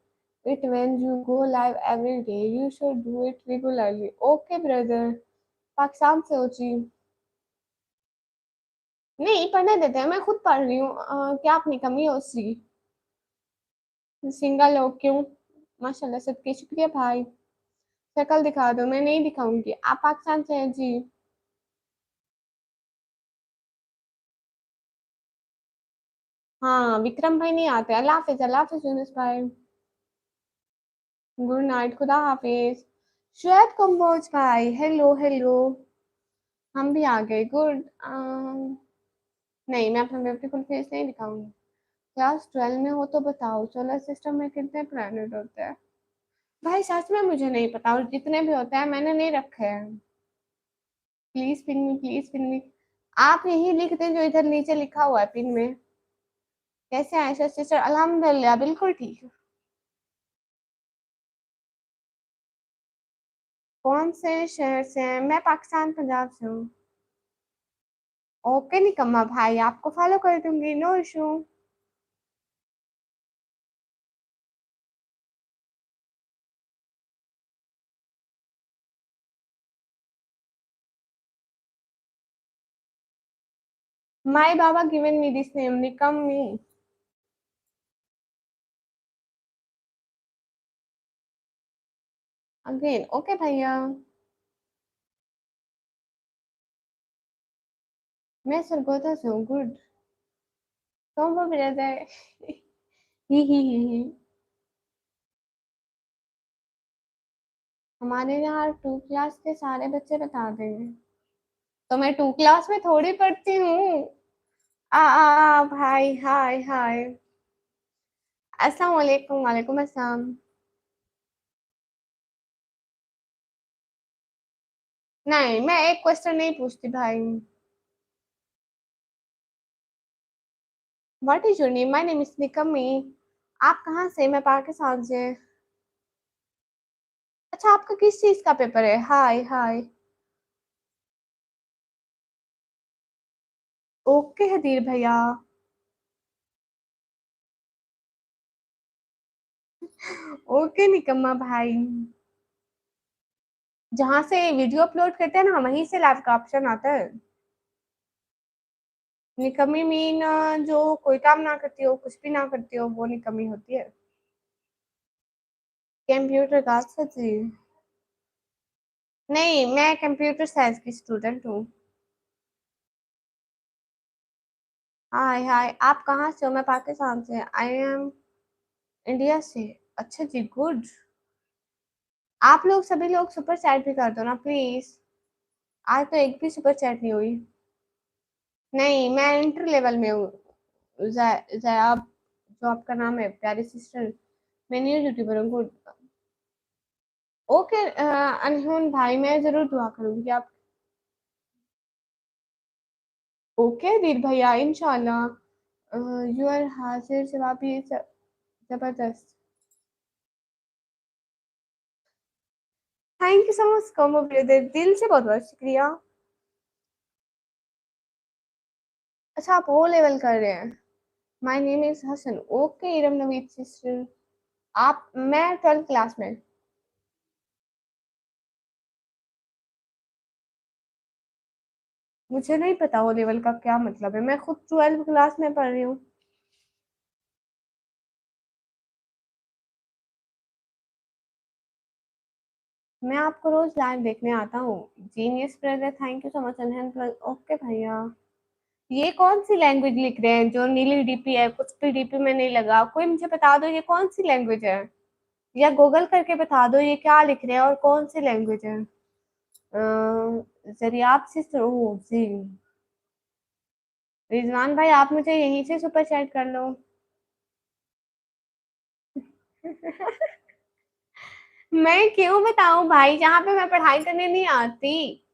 it when you go live every day. You should do it regularly. Okay, brother. Pakistan से हो जी? नहीं, पढ़ने देते हैं, मैं खुद पढ़ रही हूँ। क्या अपनी कमी है उसकी? सिंगल हो क्यों? माशाल्लाह, सबके शुक्रिया भाई। शक्ल दिखा दो, मैं नहीं दिखाऊंगी। आप पाकिस्तान से हैं जी? हाँ, विक्रम भाई नहीं आते। अल्लाह हाफिज, अल्लाह हाफिज यूनुस भाई। गुड नाइट, खुदा हाफिज। शुएब कंबोज भाई, हेलो हेलो। हम भी आ गए, गुड। नहीं, मैं अपना ब्यूटीफुल फेस नहीं दिखाऊंगी। क्लास 12 में हो तो बताओ, सोलर सिस्टम में कितने प्लैनेट होते हैं? भाई सच में मुझे नहीं पता, और जितने भी होते हैं मैंने नहीं रखे हैं। Please pin me, please pin me. आप यही लिख दें जो इधर नीचे लिखा हुआ है पिन में। कैसे हैं आयशा सिस्टर? अल्हम्दुलिल्लाह, बिल्कुल ठीक है। कौन से शहर से हैं? मैं पाकिस्तान पंजाब से हूँ। ओके निकम्मा भाई, आपको फॉलो कर दूंगी, no issue. My baba given me this name, Nikammi. Again, okay भैया। मैं सरगोदा से हूँ, गुड। कौन वो ब्रदर? ही। हमारे यहाँ 2 क्लास के सारे बच्चे बता देंगे। तो मैं 2 क्लास में थोड़ी पढ़ती हूँ। भाई, हाय हाय। अस्सलाम वालेकुम, वालेकुम अस्सलाम। नहीं, मैं एक क्वेश्चन नहीं पूछती भाई। What is your name? My name is निकम्मी। आप कहाँ से? मैं पाकिस्तान से। अच्छा, आपका किस चीज का पेपर है? हाय हाय। ओके हदीर भैया। ओके निकम्मा भाई। जहां से वीडियो अपलोड करते हैं ना, वहीं से लाइव का ऑप्शन आता है। निकम्मी मीन जो कोई काम ना करती हो, कुछ भी ना करती हो, वो निकम्मी होती है। कंप्यूटर क्लास से जी? नहीं, मैं कंप्यूटर साइंस की स्टूडेंट हूँ। हाय हाय, आप कहाँ से हो? मैं पाकिस्तान से। आई एम इंडिया से। अच्छा जी, गुड। आप लोग सभी लोग सुपर चैट भी कर दो ना प्लीज। आज तो एक भी सुपर चैट नहीं हुई। नहीं, मैं इंटर लेवल में हूँ। जयाब, जो आपका नाम है, प्यारी सिस्टर। मैं न्यू यूट्यूबर हूँ, गुड। ओके अनहोन भाई, मैं जरूर दुआ करूंगी आप। ओके वीर भैया, इंशाल्लाह। यू आर हाजिर जवाबी जबरदस्त। Thank you so much combo brother, दिल से बहुत बहुत शुक्रिया। अच्छा, आप वो लेवल कर रहे हैं? My name is Hasan. Okay Iram Naveed sister. आप, मैं 12th क्लास में। मुझे नहीं पता वो लेवल का क्या मतलब है, मैं खुद 12th क्लास में पढ़ रही हूँ। मैं आपको रोज लाइव देखने आता हूँ। Genius brother, thank you so much. Okay भैया। ये कौन सी लैंग्वेज लिख रहे हैं? जो नीली डीपी है, कुछ भी डीपी में नहीं लगा। कोई मुझे बता दो ये कौन सी लैंग्वेज है, या गूगल करके बता दो ये क्या लिख रहे हैं और कौन सी लैंग्वेज है। जरियाब से शुरू जी। रिजवान भाई, आप मुझे यहीं से सुपर चैट कर लो। मैं क्यों बताऊं भाई, जहाँ पे मैं पढ़ाई करने नहीं आती।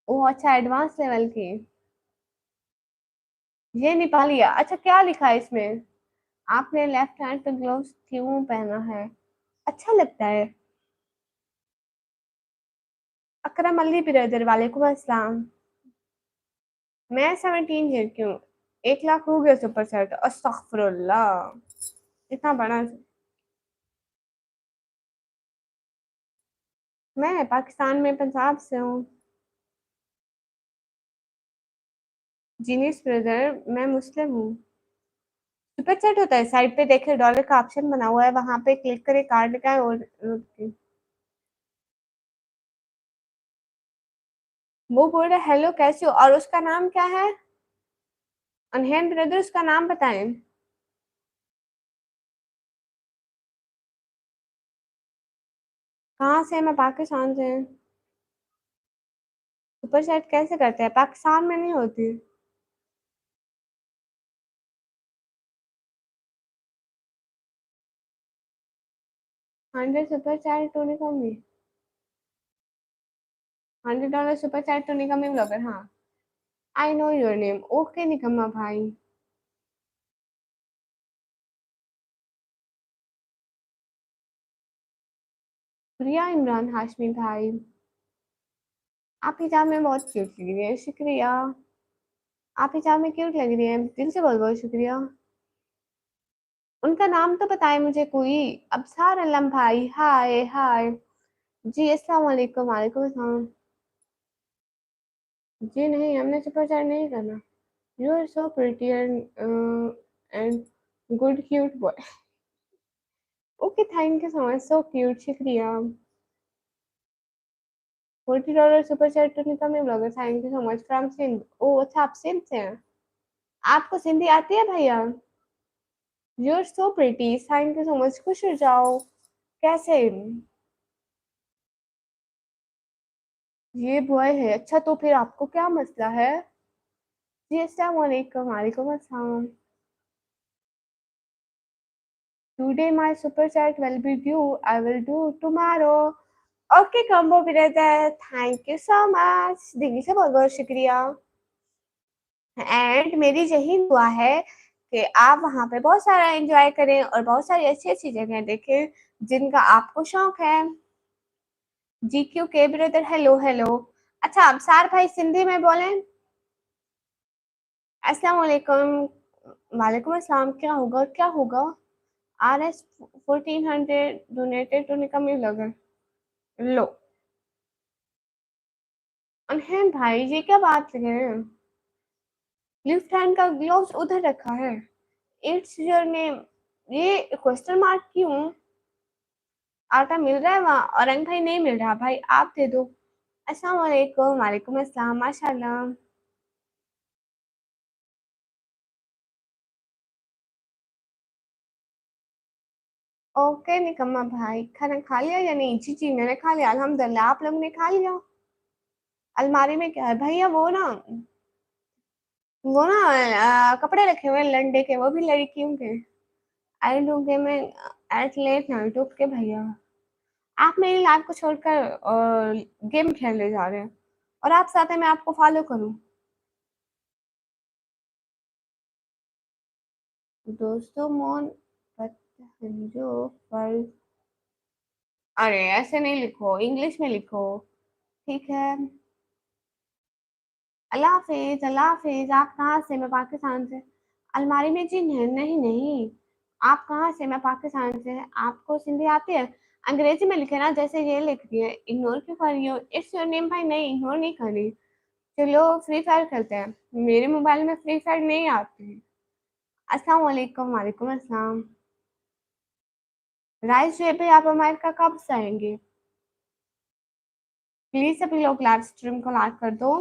ओ अच्छा, एडवांस लेवल की। ये नेपाली है। अच्छा, क्या लिखा है इसमें? आपने लेफ्ट हैंड पे ग्लोव्स क्यों पहना है? अच्छा लगता है। अकरम अली बिरदर, वालेकुम अस्सलाम। मैं 17 ईयर की हूँ। 1 लाख हो गया सुपर सेट, अस्तगफुरुल्लाह। इतना बड़ा। मैं पाकिस्तान में पंजाब से हूँ। जीनियस ब्रदर, मैं मुस्लिम हूँ। सुपर चैट होता है, साइड पे देखे डॉलर का ऑप्शन बना हुआ है, वहां पे क्लिक करे, कार्ड का है और वो बोल रहे हेलो कैसे हो, और उसका नाम क्या है? अनहैन ब्रदर, उसका नाम बताएं। कहाँ से है? मैं पाकिस्तान से। सुपर चैट कैसे करते हैं? पाकिस्तान में नहीं होती। 100 सुपर चैट टूने का मी। $100 सुपर चैट टूने का मी ब्लॉगर, हाँ। I know your name. Okay निकम्मा भाई। प्रिया इमरान हाशमी भाई, आप हिजाब में बहुत क्यूट लग रही है, शुक्रिया। आप हिजाब में क्यूट लग रही है, दिल से बहुत बहुत शुक्रिया। उनका नाम तो बताए मुझे कोई। अबसार अलम भाई, हाय हाय। जी अस्सलाम वालेकुम। वालेकुम अस्सलाम। जी नहीं, हमने सुपर चैट नहीं करना। You are so pretty and good cute boy. Okay, thank you so much, so cute, शुक्रिया। $40 सुपर चैट करने का मैं blogger, thank you so much from Sindh. ओ अच्छा, आप सिंध से हैं। आपको सिंधी आती है भैया? You are so pretty, thank you so much, खुश हो जाओ। कैसे? ये बॉय है? अच्छा, तो फिर आपको क्या मसला है? जी अस्सलाम वालेकुम। वालेकुम अस्सलाम। Today my super chat will be due, I will do tomorrow. Okay combo brother, thank you so much, Delhi से बहुत बहुत शुक्रिया। एंड मेरी यही दुआ है कि आप वहाँ पे बहुत सारा एंजॉय करें और बहुत सारी अच्छी अच्छी जगह देखें जिनका आपको शौक है। जी क्यू के ब्रदर, हेलो हेलो। अच्छा, अबसार भाई सिंधी में बोलें। अस्सलाम वालेकुम। वालेकुम अस्सलाम। क्या होगा, क्या होगा? RS 1400 donated to Nikmi blogger. लो। अनहैन भाई, ये क्या बात कर रहे हैं? लेफ्ट हैंड का ग्लोव्स उधर रखा है। It's your name. ये क्वेश्चन मार्क क्यों? आटा मिल रहा है वहाँ, औरंग भाई नहीं मिल रहा, भाई आप दे दो। अस्सलाम वालेकुम। वालेकुम अस्सलाम, माशाल्लाह। ओके निकम्मा भाई, खाना खा लिया या नहीं? जी जी, मैंने खा लिया अल्हम्दुलिल्लाह। आप लोगों ने खा लिया? अलमारी में क्या है भैया? वो ना कपड़े रखे हुए हैं लंडे के, वो भी लड़कियों के। I do game at late night. Okay भैया। आप मेरी लाइफ को छोड़कर गेम खेलने जा रहे हैं और आप चाहते हैं मैं आपको फॉलो करूं? दोस्तों मोन जो फर्ज। अरे ऐसे नहीं लिखो, इंग्लिश में लिखो। ठीक है। अल्लाह हाफिज, अल्लाह हाफिज। आप कहाँ से? मैं पाकिस्तान से। अलमारी में जी नहीं नहीं नहीं। आप कहाँ से? मैं पाकिस्तान से। आपको सिंधी आती है? अंग्रेजी में लिखे ना, जैसे ये लिख रही है। इग्नोर क्यों कर रही हो? इट्स योर नेम भाई, नहीं इग्नोर नहीं कर रही। चलो फ्री फायर खेलते हैं। मेरे मोबाइल में फ्री फायर नहीं आती। अस्सलाम वालेकुम। वालेकुम अस्सलाम। राइस डे पे आप अमेरिका कब से आएंगे? प्लीज सभी लोग लाइव स्ट्रीम को लाइक कर दो।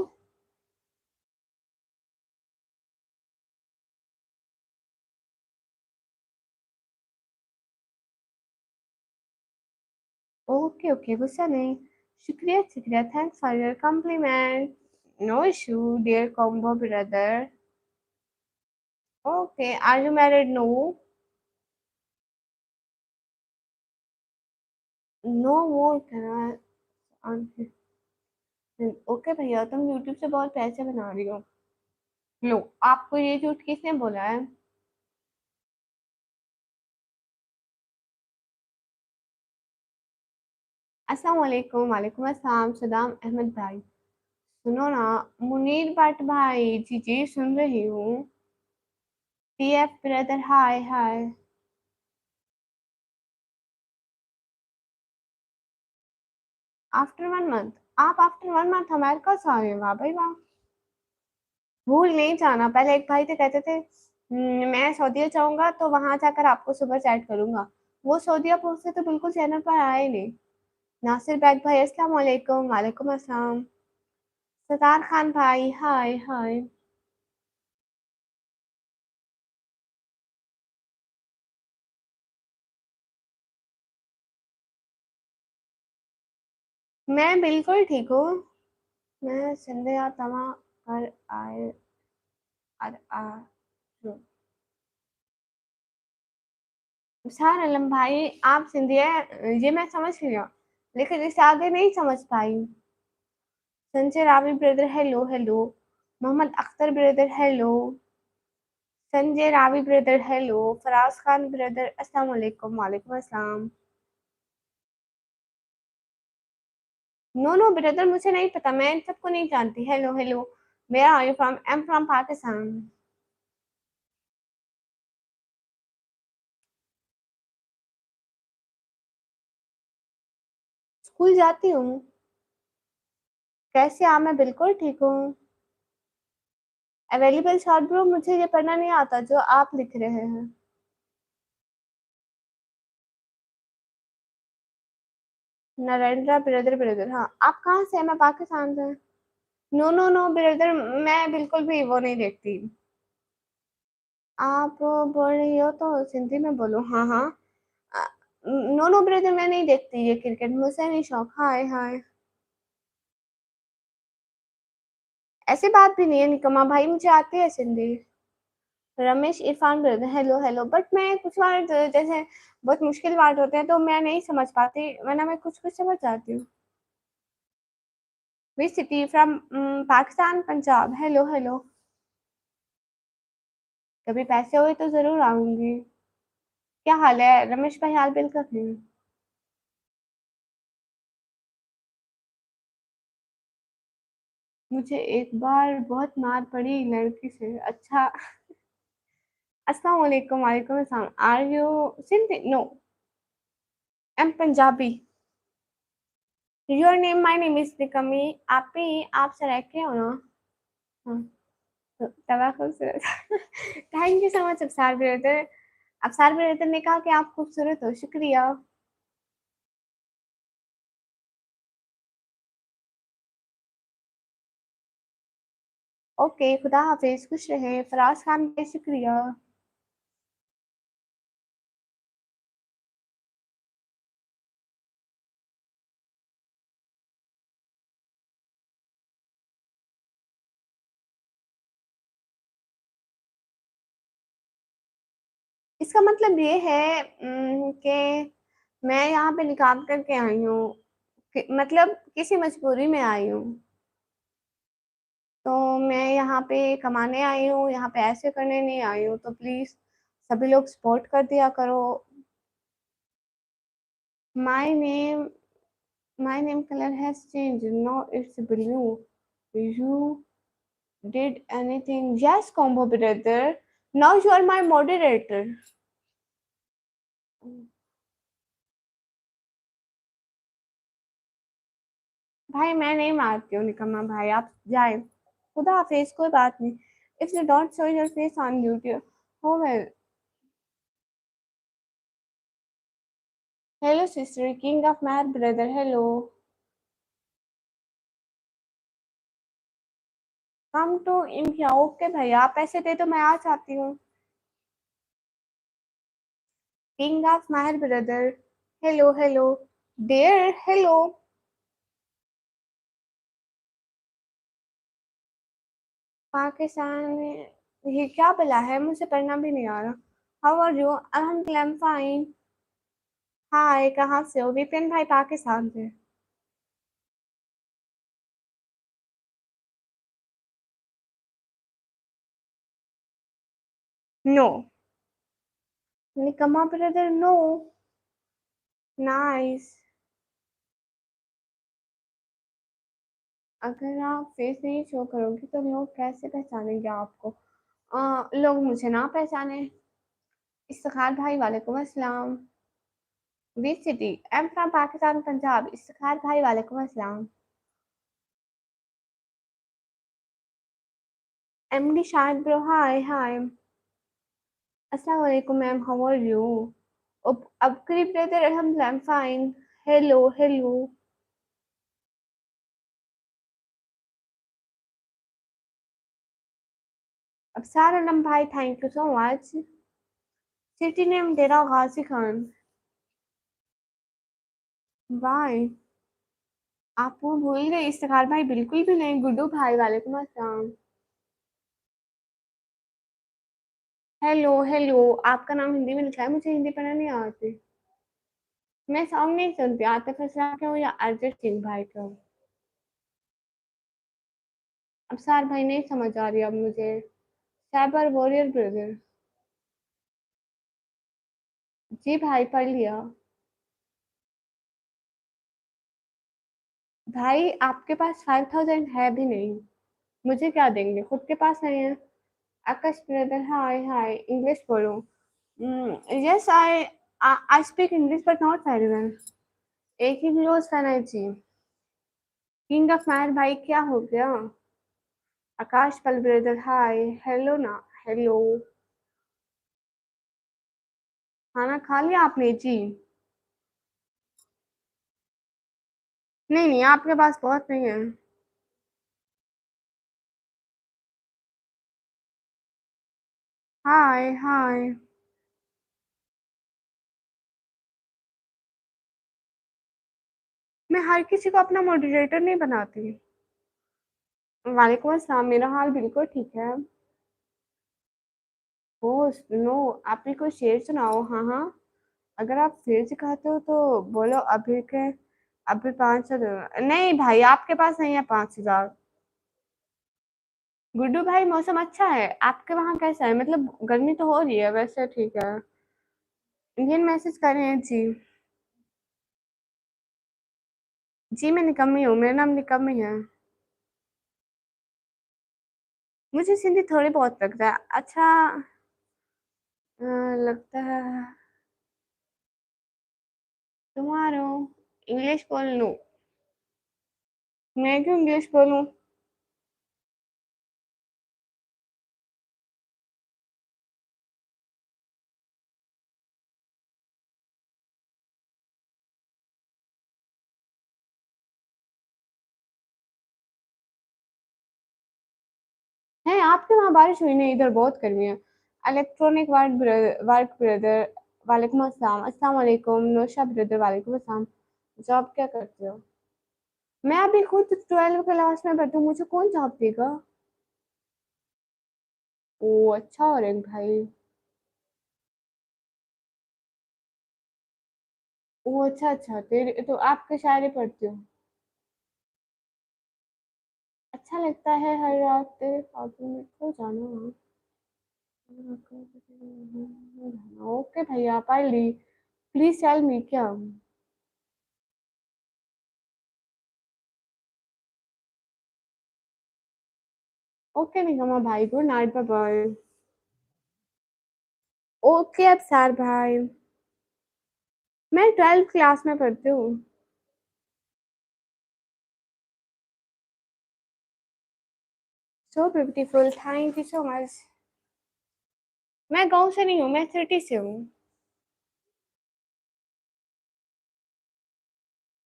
ओके ओके, गुस्सा नहीं। शुक्रिया शुक्रिया, thanks for your compliment. No issue dear combo brother. Okay, are you married? No. No more can. Okay भैया, तुम यूट्यूब से बहुत पैसे बना रही हो। लो, आपको ये झूठ किसने बोला है? अस्सलाम वालेकुम। वालेकुम अस्सलाम सदाम अहमद भाई। सुनो ना, मुनीर भट्ट भाई, जी जी सुन रही हूँ। PF brother, hi hi. After 1 month? आप आफ्टर 1 मंथ अमेरिका से आ रहे हो? वाह भाई वाह। भूल नहीं जाना, पहले एक भाई थे कहते थे मैं सऊदीया जाऊंगा तो वहां जाकर आपको सुबह चैट करूंगा। वो सऊदीया पहुंचे तो बिल्कुल चैनल पर आए ही नहीं। नासिर बैग भाई, अस्सलाम वालेकुम। वालेकुम अस्सलाम। सतार खान भाई, हाय हाय। मैं बिल्कुल ठीक हूँ। मैं सिंधिया तमा कर आए आ सार आलम भाई, आप सिंधिया हैं, ये मैं समझ लिया, लेकिन इससे आगे नहीं समझ पाई। Sanjay Ravi brother, hello hello. Mohammad Akhtar brother, hello. Sanjay Ravi brother, hello. Faraz Khan brother, अस्सलाम वालेकुम। वालेकुम अस्सलाम। नो नो ब्रदर, मुझे नहीं पता, मैं इन सबको नहीं जानती। Hello hello. Where are you from? I am from Pakistan. School जाती हूँ। कैसे? आप? मैं बिल्कुल ठीक हूँ। अवेलेबल शॉर्ट ब्रो, मुझे ये पढ़ना नहीं आता जो आप लिख रहे हैं। नरेंद्र ब्रदर ब्रदर, हाँ, आप कहाँ से हैं? मैं पाकिस्तान से। नो नो नो ब्रदर, मैं बिल्कुल भी वो नहीं देखती। आप बोल रही हो तो सिंधी में बोलो, हाँ हाँ। नो नो ब्रदर, मैं नहीं देखती ये क्रिकेट, मुझे नहीं शौक। हाय हाय। ऐसी बात भी नहीं है निकम्मा भाई, मुझे आती है Sindhi. Ramesh Irfan brother, hello hello. But मैं कुछ वर्ड जैसे बहुत मुश्किल वर्ड होते हैं तो मैं नहीं समझ पाती, वरना मैं कुछ कुछ समझ जाती हूँ। Which city? From Pakistan, Punjab. Hello hello. कभी पैसे हुए तो जरूर आऊंगी। क्या हाल है रमेश भाई? हाल बिल्कुल नहीं। मुझे एक बार बहुत मार पड़ी लड़की से। अच्छा। अस्सलाम वालेकुम। वालेकुम अस्सलाम। Are you Sindhi? No, I am Punjabi. Your name? My name is Nikmi. आप ही आप से रह के हो ना? हाँ, तो तवा खूबसूरत। Thank you so much Afsar brother. Afsar brother ने कहा कि आप खूबसूरत हो, शुक्रिया। ओके, खुदा हाफिज, खुश रहे फराज खान भाई, शुक्रिया। इसका मतलब ये है कि मैं यहाँ पे निकाह करके आई हूँ, मतलब किसी मजबूरी में आई हूँ। तो मैं यहाँ पे कमाने आई हूँ, यहाँ पे ऐसे करने नहीं आई हूँ, तो प्लीज सभी लोग सपोर्ट कर दिया करो। My name my name colour has change, no it's blue. You did anything? Yes combo brother, now you are my moderator. भाई मैं नहीं मारती हूँ निकम्मा भाई, आप जाए। खुदा हाफिज, कोई बात नहीं। If you don't show your face on YouTube, हो well. Hello sister, king of my brother, hello. Come to India, okay भाई, आप पैसे दे तो मैं आ जाती हूँ। King of my brother, hello hello. Dear, hello. Pakistan में ये क्या बला है, मुझे पढ़ना भी नहीं आ रहा। How are you? अल्हम्दुलिल्लाह, आई एम फाइन। हाय, कहाँ से हो? विपिन भाई पाकिस्तान से। नो। निकम्मा ब्रदर, नो। नाइस। अगर आप फेस नहीं शो करोगे तो लोग कैसे पहचानेंगे आपको? लोग मुझे ना पहचाने। इफ्तिखार भाई, वालेकुम अस्सलाम। Which city? I am from Pakistan, Punjab. Iftikhar भाई, वालेकुम अस्सलाम। एमडी शाहिद ब्रो, हाय हाय। अस्सलाम वालेकुम मैम, हाउ आर यू? अब करीब ब्रदर, अल्हम्दुलिल्लाह, I am fine. Hello hello. अब सारा नम भाई, thank you so much. City name Dera Ghazi Khan. Bye. आप वो भूल गए? इफ्तिखार भाई बिल्कुल भी नहीं। गुड्डू भाई, वालेकुम अस्सलाम। Hello hello. आपका नाम हिंदी में लिखा है, मुझे हिंदी पढ़ना नहीं आती। मैं सॉन्ग नहीं सुनती, आतिफ असलम के हो या अरिजीत सिंह भाई के हो। अब सार भाई नहीं समझ आ रही अब मुझे। Cyber warrior brother. जी भाई, पढ़ लिया। भाई आपके पास 5,000 है भी नहीं, मुझे क्या देंगे? खुद के पास नहीं है। आकाश ब्रदर, हाय हाय। इंग्लिश बोलो। Yes, I speak English but not very well. एक ही क्लोज करना चाहिए। किंग ऑफ फायर भाई, क्या हो गया? आकाश पल ब्रदर, हाय। हेलो ना। हेलो। खाना खा लिया आपने जी? नहीं नहीं, आपके पास बहुत नहीं है। हाय हाय। मैं हर किसी को अपना मॉडरेटर नहीं बनाती। वालेकुम अस्सलाम, मेरा हाल बिल्कुल ठीक है। Oh no. आप भी कोई शेर सुनाओ। हाँ हाँ। अगर आप शेर सिखाते हो तो बोलो, अभी के अभी 500 दो। नहीं भाई, आपके पास नहीं है 5,000। गुड्डू भाई, मौसम अच्छा है। आपके वहाँ कैसा है? मतलब गर्मी तो हो रही है, वैसे ठीक है। इंडियन मैसेज कर रहे हैं जी। जी मैं निकम्मी हूँ, मेरा नाम निकम्मी है। मुझे सिंधी थोड़ी बहुत लगता है अच्छा। लगता है तुम्हारो। इंग्लिश बोल लूँ? मैं क्यों इंग्लिश बोलूँ? है, आपके वहाँ बारिश हुई नहीं, इधर बहुत गर्मी है। इलेक्ट्रॉनिक वर्क ब्रदर, वालेकुम अस्सलाम। अस्सलाम वालेकुम। नौशा ब्रदर, वालेकुम अस्सलाम। जॉब क्या करते हो? मैं अभी खुद 12 क्लास में पढ़ती हूँ, मुझे कौन जॉब देगा? ओ अच्छा, और एक भाई। ओ अच्छा अच्छा, तेरे तो आपके शायरी पढ़ती हो। अच्छा लगता है हर रात तेरे ख्वाबों में खो जाना। ओके भैया, पढ़ ली। प्लीज टेल मी क्या? ओके निगमा भाई, good night, bye bye. Okay अब सार भाई। मैं 12 क्लास में पढ़ती हूँ। So beautiful, thank you so much. मैं गांव से नहीं हूँ, मैं सिटी से हूँ।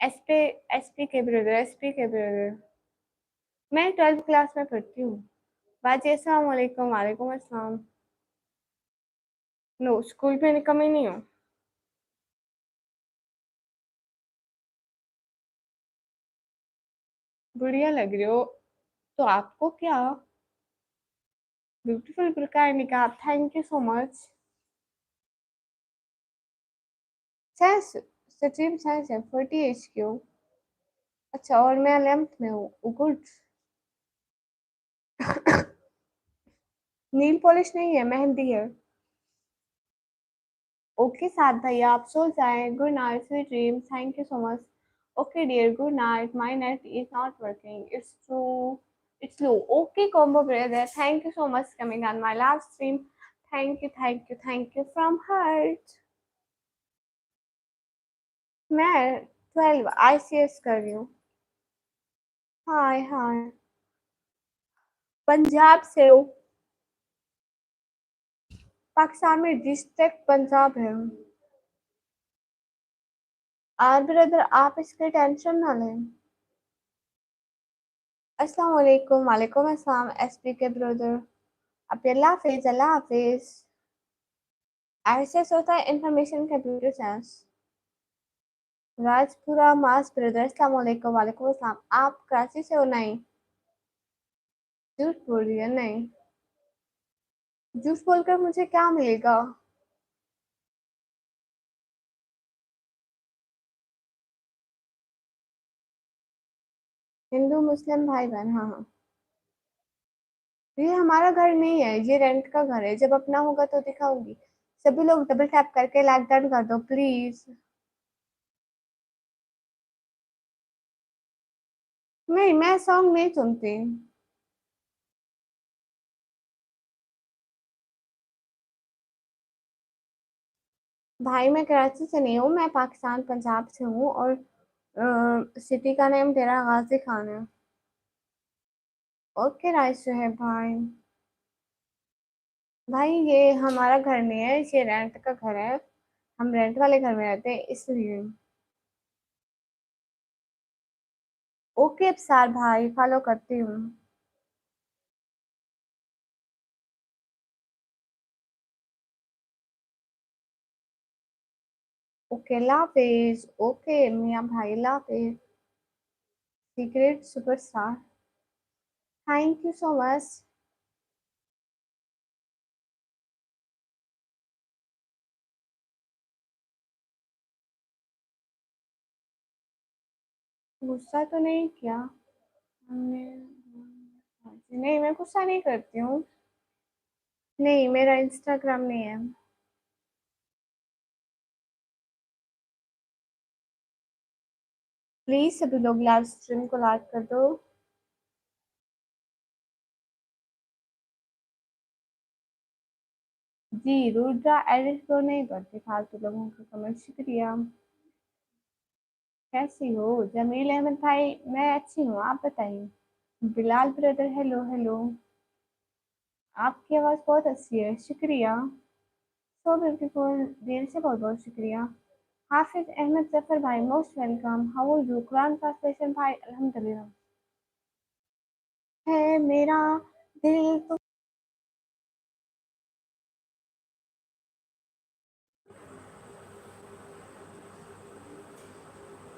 एसपी एसपी के ब्रदर, एसपी के ब्रदर। मैं 12th क्लास में पढ़ती हूँ। बाजी अस्सलाम वालेकुम। वालेकुम अस्सलाम। नो, स्कूल में कमी नहीं हो। बढ़िया लग रहे हो। तो आपको क्या? ब्यूटीफुल प्रकार निकाब, thank you so much. Science, stream science है, 40 HQ। अच्छा, और मैं 11th में हूँ, गुड। नील पॉलिश नहीं है, मेहंदी है। ओके साथ भैया, आप सो जाएं। Good night, sweet dream, thank you so much. Okay dear, good night. My net is not working, it's true, it's low. Okay combo brother, thank you so much coming on my live stream. Thank you, thank you, thank you from heart. मैं 12 ICS कर रही हूँ। हाय हाय। पंजाब से हूँ। पाकिस्तान में डिस्ट्रिक्ट पंजाब है। और ब्रदर आप इसकी टेंशन ना लें। अस्सलाम वालेकुम। वालेकुम अस्सलाम एसपी के ब्रदर। अब अल्लाह हाफिज, अल्लाह हाफिज। ICS होता है इंफॉर्मेशन कंप्यूटर साइंस। राजपुरा मास ब्रदर, अस्सलाम वालेकुम। वालेकुम अस्सलाम। आप कराची से हो? नहीं, झूठ बोल रही है। नहीं, झूठ बोलकर मुझे क्या मिलेगा? हिंदू मुस्लिम भाई बहन, हाँ हाँ। ये हमारा घर नहीं है, ये रेंट का घर है। जब अपना होगा तो दिखाऊंगी। सभी लोग डबल टैप करके लाइक डन कर दो प्लीज। नहीं, मैं सॉन्ग नहीं सुनती। भाई मैं कराची से नहीं हूँ, मैं पाकिस्तान पंजाब से हूँ। और सिटी का नेम तेरा गाजी खान है। ओके राइस है भाई। भाई ये हमारा घर नहीं है, ये रेंट का घर है। हम रेंट वाले घर में रहते हैं इसलिए। ओके अफसार भाई, फॉलो करती हूँ। ओके लाफिज। ओके मियाँ भाई, लाफिज। Secret superstar, thank you so much. गुस्सा तो नहीं किया हमने। नहीं, मैं गुस्सा नहीं करती हूँ। नहीं, मेरा इंस्टाग्राम नहीं है। प्लीज सभी लोग लाइव स्ट्रीम को लाइक कर दो। जी रुद्रा एडिट तो नहीं करती फालतू लोगों के कमेंट, शुक्रिया। कैसी हो जमील अहमद भाई? मैं अच्छी हूँ, आप बताइए। Bilal brother, hello hello. आपकी आवाज़ बहुत अच्छी है, शुक्रिया। सो ब्यूटीफुल, दिल से बहुत बहुत शुक्रिया। हाफिज अहमद जफर भाई, most welcome. How are you? Quran translation भाई, अल्हम्दुलिल्लाह। है मेरा दिल तो।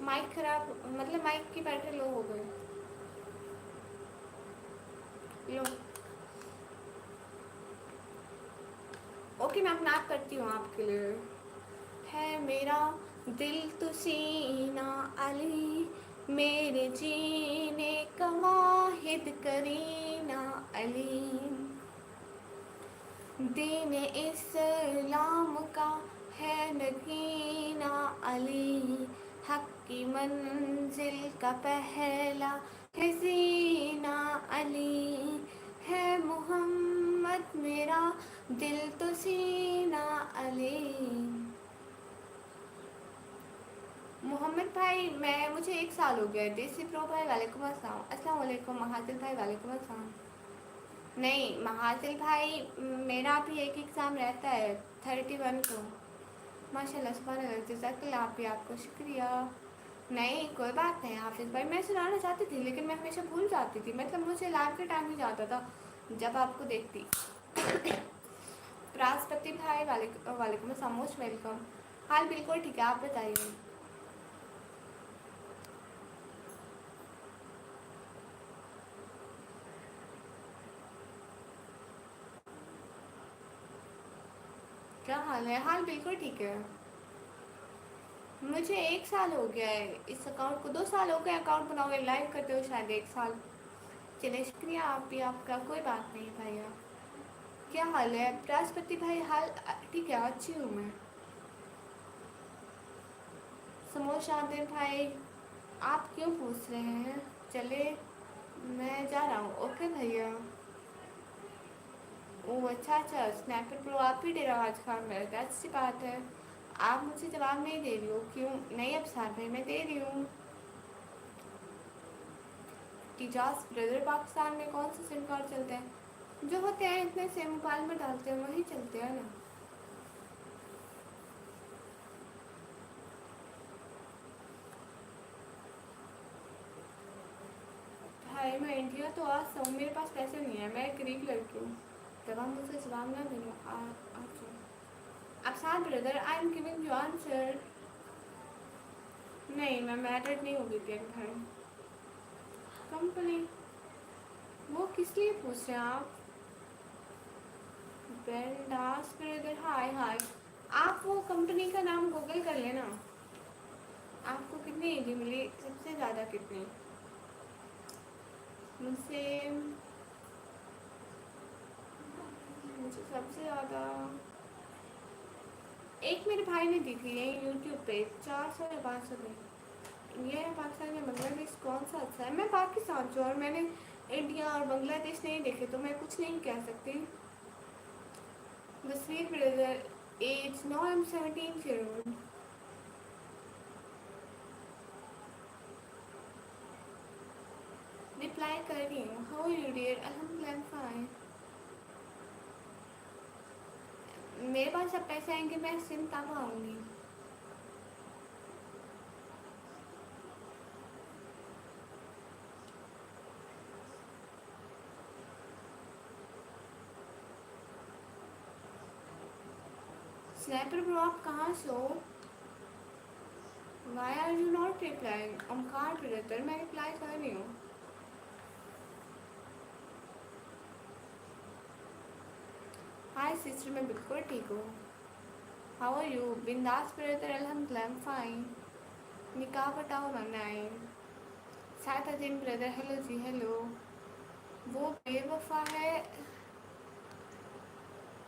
माइक खराब, मतलब माइक की बैटरी लो हो गई। लो। ओके, मैं अपना आप करती हूँ आपके लिए। है मेरा दिल तो सीना अली, मेरे जीने का वाहिद करीना अली। दीन इस्लाम का है नगीना अली, हक की मंजिल का पहला है जीना अली। है मोहम्मद मेरा दिल तो सीना अली। मोहम्मद भाई, मैं मुझे 1 साल हो गया। देसी प्रो भाई, वालेकुम अस्सलाम। अस्सलाम वालेकुम। महाजिर भाई, वालेकुम अस्सलाम। नहीं महाजिर भाई, मेरा भी एक एग्ज़ाम रहता है 31 को। माशाल्लाह, सुभान अल्लाह, जज़ाकल्लाह। आप भी, आपको शुक्रिया। नहीं कोई बात नहीं हाफिज़ भाई, मैं सुनाना चाहती थी लेकिन मैं हमेशा भूल जाती थी, मतलब मुझे लाइव के टाइम ही जाता था जब आपको देखती। प्रास्पति भाई वालेकुम अस्सलाम, मोस्ट वेलकम। हाल बिल्कुल ठीक है, आप बताइए। क्या हाल है? हाल बिल्कुल ठीक है। मुझे 1 साल हो गया है इस अकाउंट को, 2 साल हो गए अकाउंट बनाओगे लाइव करते हो, शायद 1 साल। चलिए शुक्रिया आप भी, आपका कोई बात नहीं भैया। क्या हाल है बृहस्पति भाई? हाल ठीक है, अच्छी हूँ मैं। समोसा आदिर भाई, आप क्यों पूछ रहे हैं? चले, मैं जा रहा हूँ। ओके भैया। ओह अच्छा अच्छा, स्नैपर प्रो आप ही डेराज खान मेरे थे, अच्छी बात है। आप मुझे जवाब नहीं दे रही हो, क्यों नहीं? अब साथ भाई मैं दे रही हूँ। टीजास ब्रदर, पाकिस्तान में कौन से सिम कार्ड चलते हैं? जो होते हैं इतने से मोबाइल में डालते हैं वही चलते हैं ना। भाई मैं इंडिया तो आ सकता हूँ, मेरे पास पैसे नहीं है, मैं एक गरीब लड़की हूँ। जब आप मुझसे जवाब ना देना आप साथ brother, I am giving you answer. नहीं मैं मैरिड नहीं हो गई थी भाई। कंपनी, वो किस लिए पूछ रहे हैं आप? बेंडास ब्रदर, हाय हाय। आप वो कंपनी का नाम गूगल कर लेना। आपको कितनी एजी मिली सबसे ज़्यादा कितनी? मुझसे, मुझे सबसे ज़्यादा एक मेरे भाई ने दी थी यही यूट्यूब पे, 400 या 500 में। ये है पाकिस्तान या बांग्लादेश, कौन सा अच्छा है? मैं पाकिस्तान से, और मैंने इंडिया और बांग्लादेश नहीं देखे तो मैं कुछ नहीं कह सकती। The sweet brother, age no I am 17 years old। Reply कर रही हूँ। How you dear? अल्हम्दुलिल्लाह फाइन। मेरे पास जब पैसे आएंगे मैं सिम तब आऊँगी। स्नैपर ब्रो, आप कहाँ से हो? Why are you not replying? Omkar brother, मैं रिप्लाई कर रही हूँ। हाय सिस्टर, मैं बिल्कुल ठीक हूँ। How are you? बिंदास ब्रदर, अल्हम्दुलिल्लाह फाइन। निकाह पटाओ मनाए। साइफुद्दीन ब्रदर, हेलो जी हेलो। वो बेवफा है,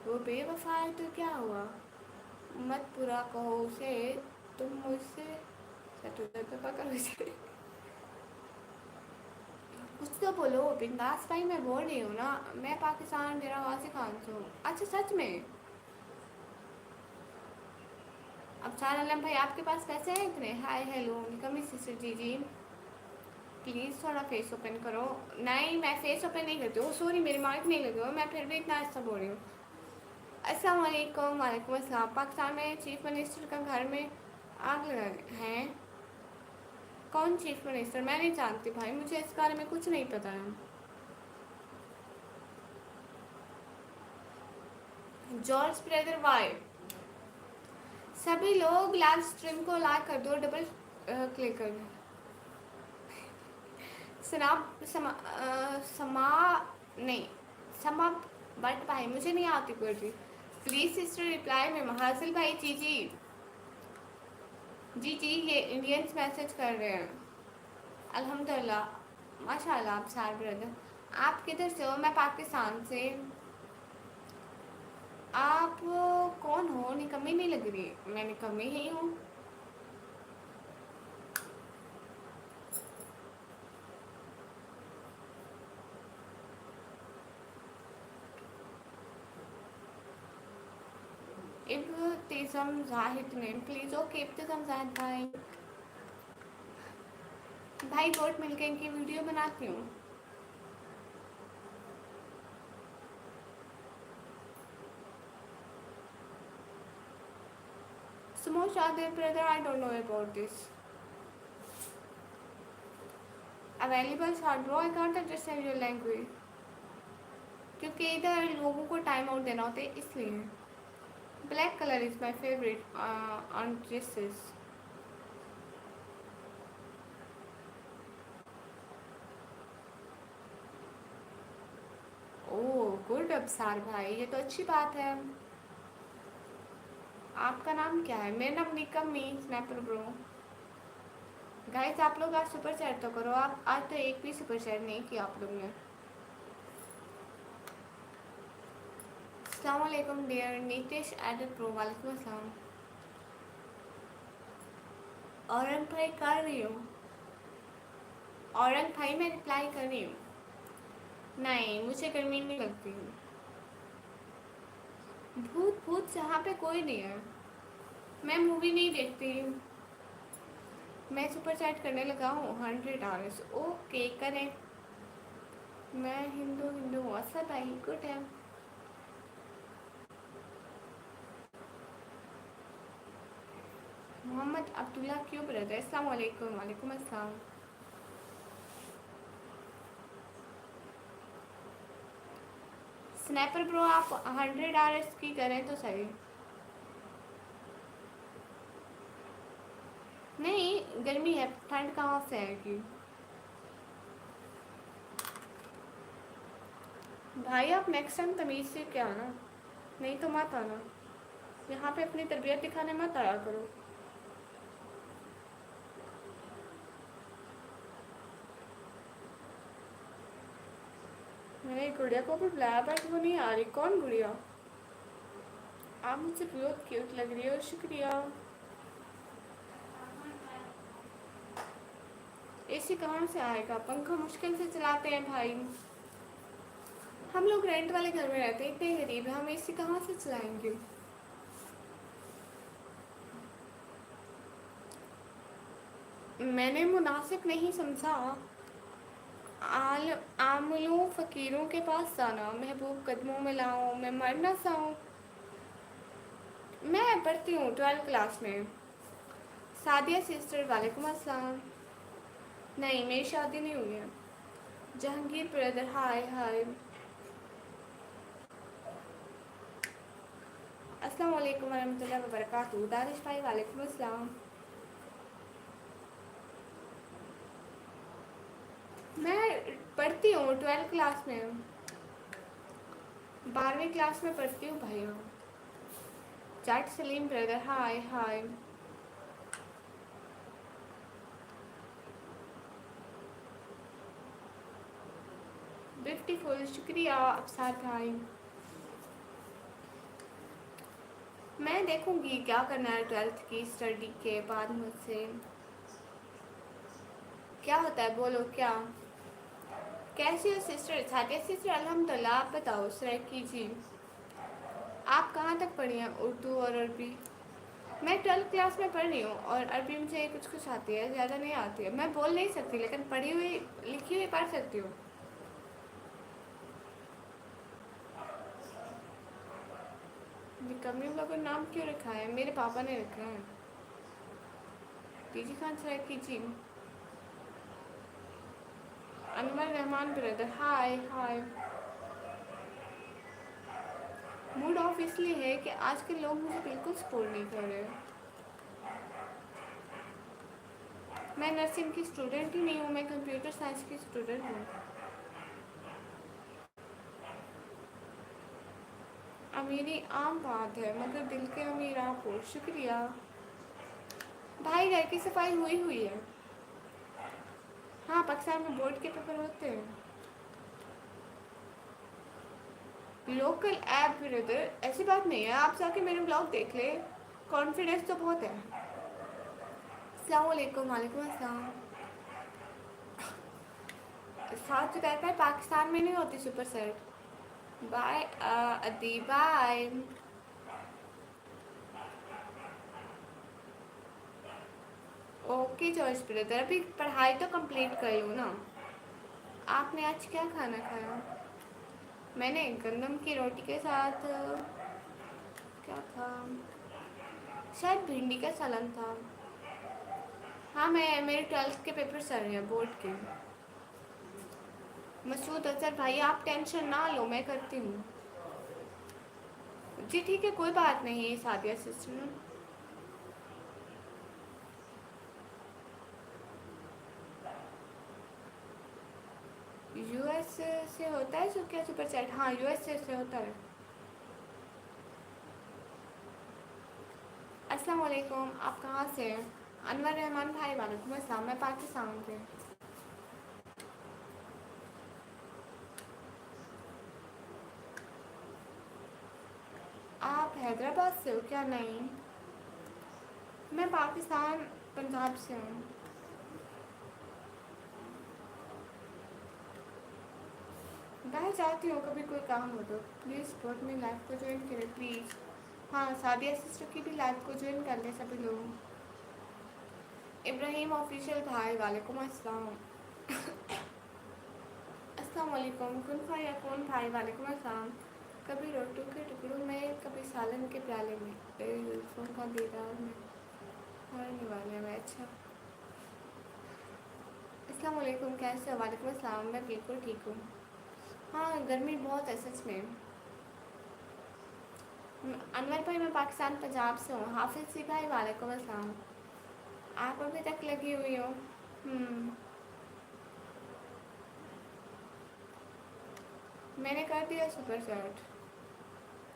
वो बेवफा है तो क्या हुआ? मत बुरा कहो उसे, तुम मुझसे तो पकड़ उसे। कुछ तो बोलो बिंदास भाई, मैं बोल रही हूँ ना, मैं पाकिस्तान डेरागाजी खान से हूँ। अच्छा सच में? अब चार आलम भाई आपके पास पैसे हैं इतने? हाय हेलो निकमी सिस्टर जी जी, प्लीज़ थोड़ा फेस ओपन करो। नहीं मैं फेस ओपन नहीं करती हूँ, सॉरी मेरी माइक नहीं लगी हुई, मैं फिर भी इतना अच्छा बोल रही हूँ। अस्सलाम वालेकुम। वालेकुम अस्सलाम। पाकिस्तान में चीफ मिनिस्टर का घर में आग लगा हैं? कौन चीफ मिनिस्टर? मैं नहीं जानती भाई, मुझे इस बारे में कुछ नहीं पता है। जॉर्ज ब्रदर वाई, सभी लोग लाइव स्ट्रीम को लाइक कर दो, डबल क्लिक कर दो। सनाब समा नहीं समा, बट भाई मुझे नहीं आती पढ़ी। प्लीज सिस्टर रिप्लाई में। हासिल भाई जी जी जी जी, ये इंडियंस मैसेज कर रहे हैं। अल्हम्दुलिल्लाह माशाल्लाह। आप सार ब्रदर, आप किधर से हो? मैं पाकिस्तान से। आप कौन हो? निकम्मी नहीं लग रही, मैं निकम्मी ही हूँ। Ibtisam Zahid name please. Okay Ibtisam Zahid भाई, भाई वोट मिलकर इनकी वीडियो बनाती हूँ। समोश आदिर brother, I don't know about this. Available short bro, I can't understand your language, क्योंकि इधर लोगों को टाइम आउट देना होता है इसलिए। Black colour is my favourite on dresses. Oh good Absar भाई, ये तो अच्छी बात है। आपका नाम क्या है? मेरा नाम निकम मी स्नैपर ब्रो। गाइस आप लोग आज सुपर चैट तो करो, आप आज तो एक भी सुपर चैट नहीं किया आप लोग ने। अस्सलाम वालेकुम डियर नीतीश एडिट प्रो, वालेकुम अस्सलाम। औरंग भाई कर रही हूँ, औरंग भाई मैं रिप्लाई कर रही हूँ। नहीं मुझे गर्मी नहीं लगती। भूत भूत यहाँ पे कोई नहीं है, मैं मूवी नहीं देखती। मैं सुपर चैट करने लगा हूँ 100 आवर्स। ओके करें। मैं हिंदू हिंदू हूँ, अच्छा भाई गुड है। मोहम्मद अब्दुल्ला क्यों ब्रदर? अस्सलाम वालेकुम। वालेकुम अस्सलाम। स्नैपर ब्रो आप 100 आवर्स की करें तो सही। नहीं गर्मी है, ठंड कहाँ से आएगी? भाई आप नेक्स्ट टाइम तमीज़ से क्या आना, नहीं तो मत आना। यहाँ पे अपनी तरबियत दिखाने मत आया करो। मैंने गुड़िया को भी बुलाया बट वो नहीं आ रही। कौन गुड़िया? आप मुझसे बहुत क्यूट लग रही हो, शुक्रिया। एसी कहाँ से आएगा, पंखा मुश्किल से चलाते हैं भाई। हम लोग रेंट वाले घर में रहते हैं, इतने गरीब हैं, हम एसी कहाँ से चलाएंगे? मैंने मुनासिब नहीं समझा। आमलों फ़कीरों के पास जाना, महबूब कदमों में लाऊं, मैं मर ना जाऊं। मैं पढ़ती हूँ 12th क्लास में। सादिया सिस्टर वालेकुम अस्सलाम। नहीं मेरी शादी नहीं हुई है। जहांगीर ब्रदर हाय हाय। अस्सलाम वालेकुम वरहमतुल्लाहि वबरकातुहू। दानिश भाई वालेकुम अस्सलाम। मैं पढ़ती हूँ 12th क्लास में, 12वीं क्लास में पढ़ती हूँ भैया। जाट सलीम ब्रदर हाय हाय। ब्यूटीफुल, शुक्रिया अफसार भाई। मैं देखूंगी क्या करना है 12th की स्टडी के बाद मुझसे। क्या होता है बोलो क्या? कैसी हो सिस्टर? सादिया सिस्टर अल्हम्दुलिल्लाह। आप बताओ सरेकी जी, आप कहाँ तक पढ़ी हैं उर्दू और अरबी? मैं 12th क्लास में पढ़ रही हूँ और अरबी मुझे कुछ कुछ आती है, ज़्यादा नहीं आती है। मैं बोल नहीं सकती लेकिन पढ़ी हुई लिखी हुई पढ़ सकती हूँ। निकम्मी का नाम क्यों रखा है? मेरे पापा ने रखा है। TG Khan Saraiki ji. Anwar Rahman brother hi hi. Mood off इसलिए है कि आज के लोग मुझे बिल्कुल सपोर्ट नहीं कर रहे। मैं नर्सिंग की स्टूडेंट ही नहीं हूँ, मैं कंप्यूटर साइंस की स्टूडेंट हूँ। अमीरी आम बात है मगर दिल के अमीर आप हो, शुक्रिया। भाई घर की सफाई हुई हुई है। हाँ पाकिस्तान में बोर्ड के पेपर होते हैं। लोकल ऐप ब्रदर ऐसी बात नहीं है, आप जाके मेरे ब्लॉग देख ले, कॉन्फिडेंस तो बहुत है। अस्सलाम वालेकुम। वालेकुम अस्सलाम। साथ जो कहता है पाकिस्तान में नहीं होती सुपर सेट। बाय अदी बाय। ओके जॉर्ज ब्रदर, अभी पढ़ाई तो कंप्लीट कर लो ना। आपने आज क्या खाना खाया? मैंने गंदम की रोटी के साथ क्या था, शायद भिंडी का सालन था। हाँ मैं मेरे 12th के पेपर चल रहे हैं बोर्ड के। मसूद अजहर भाई आप टेंशन ना लो, मैं करती हूँ। जी ठीक है, कोई बात नहीं सादिया सिस्टर। यूएस से होता है जो क्या सुपर चैट? हाँ यूएस से होता है। अस्सलाम वालेकुम, आप कहाँ से हैं? अनवर रहमान भाई वालेकुम अस्सलाम, मैं पाकिस्तान से। आप हैदराबाद से हो क्या? नहीं, मैं पाकिस्तान पंजाब से हूँ। बाहर जाती हूँ कभी कोई काम हो तो। प्लीज़ सपोर्ट में लाइव को ज्वाइन करें प्लीज़। हाँ सादिया सिस्टर की भी लाइव को ज्वाइन कर लें सभी लोग। इब्राहिम ऑफिशियल भाई वालेकुम अस्सलाम। अस्सलाम वालेकुम। कौन भाई वालेकुम अस्सलाम। कभी रोटियों के टुकड़ों में, कभी सालन के प्याले में, जुल्फों का दीदार में हारने वाले में। अच्छा, अस्सलाम वालेकुम, कैसे हो? वालेकुम अस्सलाम, मैं बिल्कुल ठीक हूँ। हाँ गर्मी बहुत है सच में। अनवर भाई मैं पाकिस्तान पंजाब से हूँ। हाफिज़ सी भाई वालेकुम अस्सलाम। आप अभी तक लगी हुई हो? मैंने कर दिया सुपर चैट।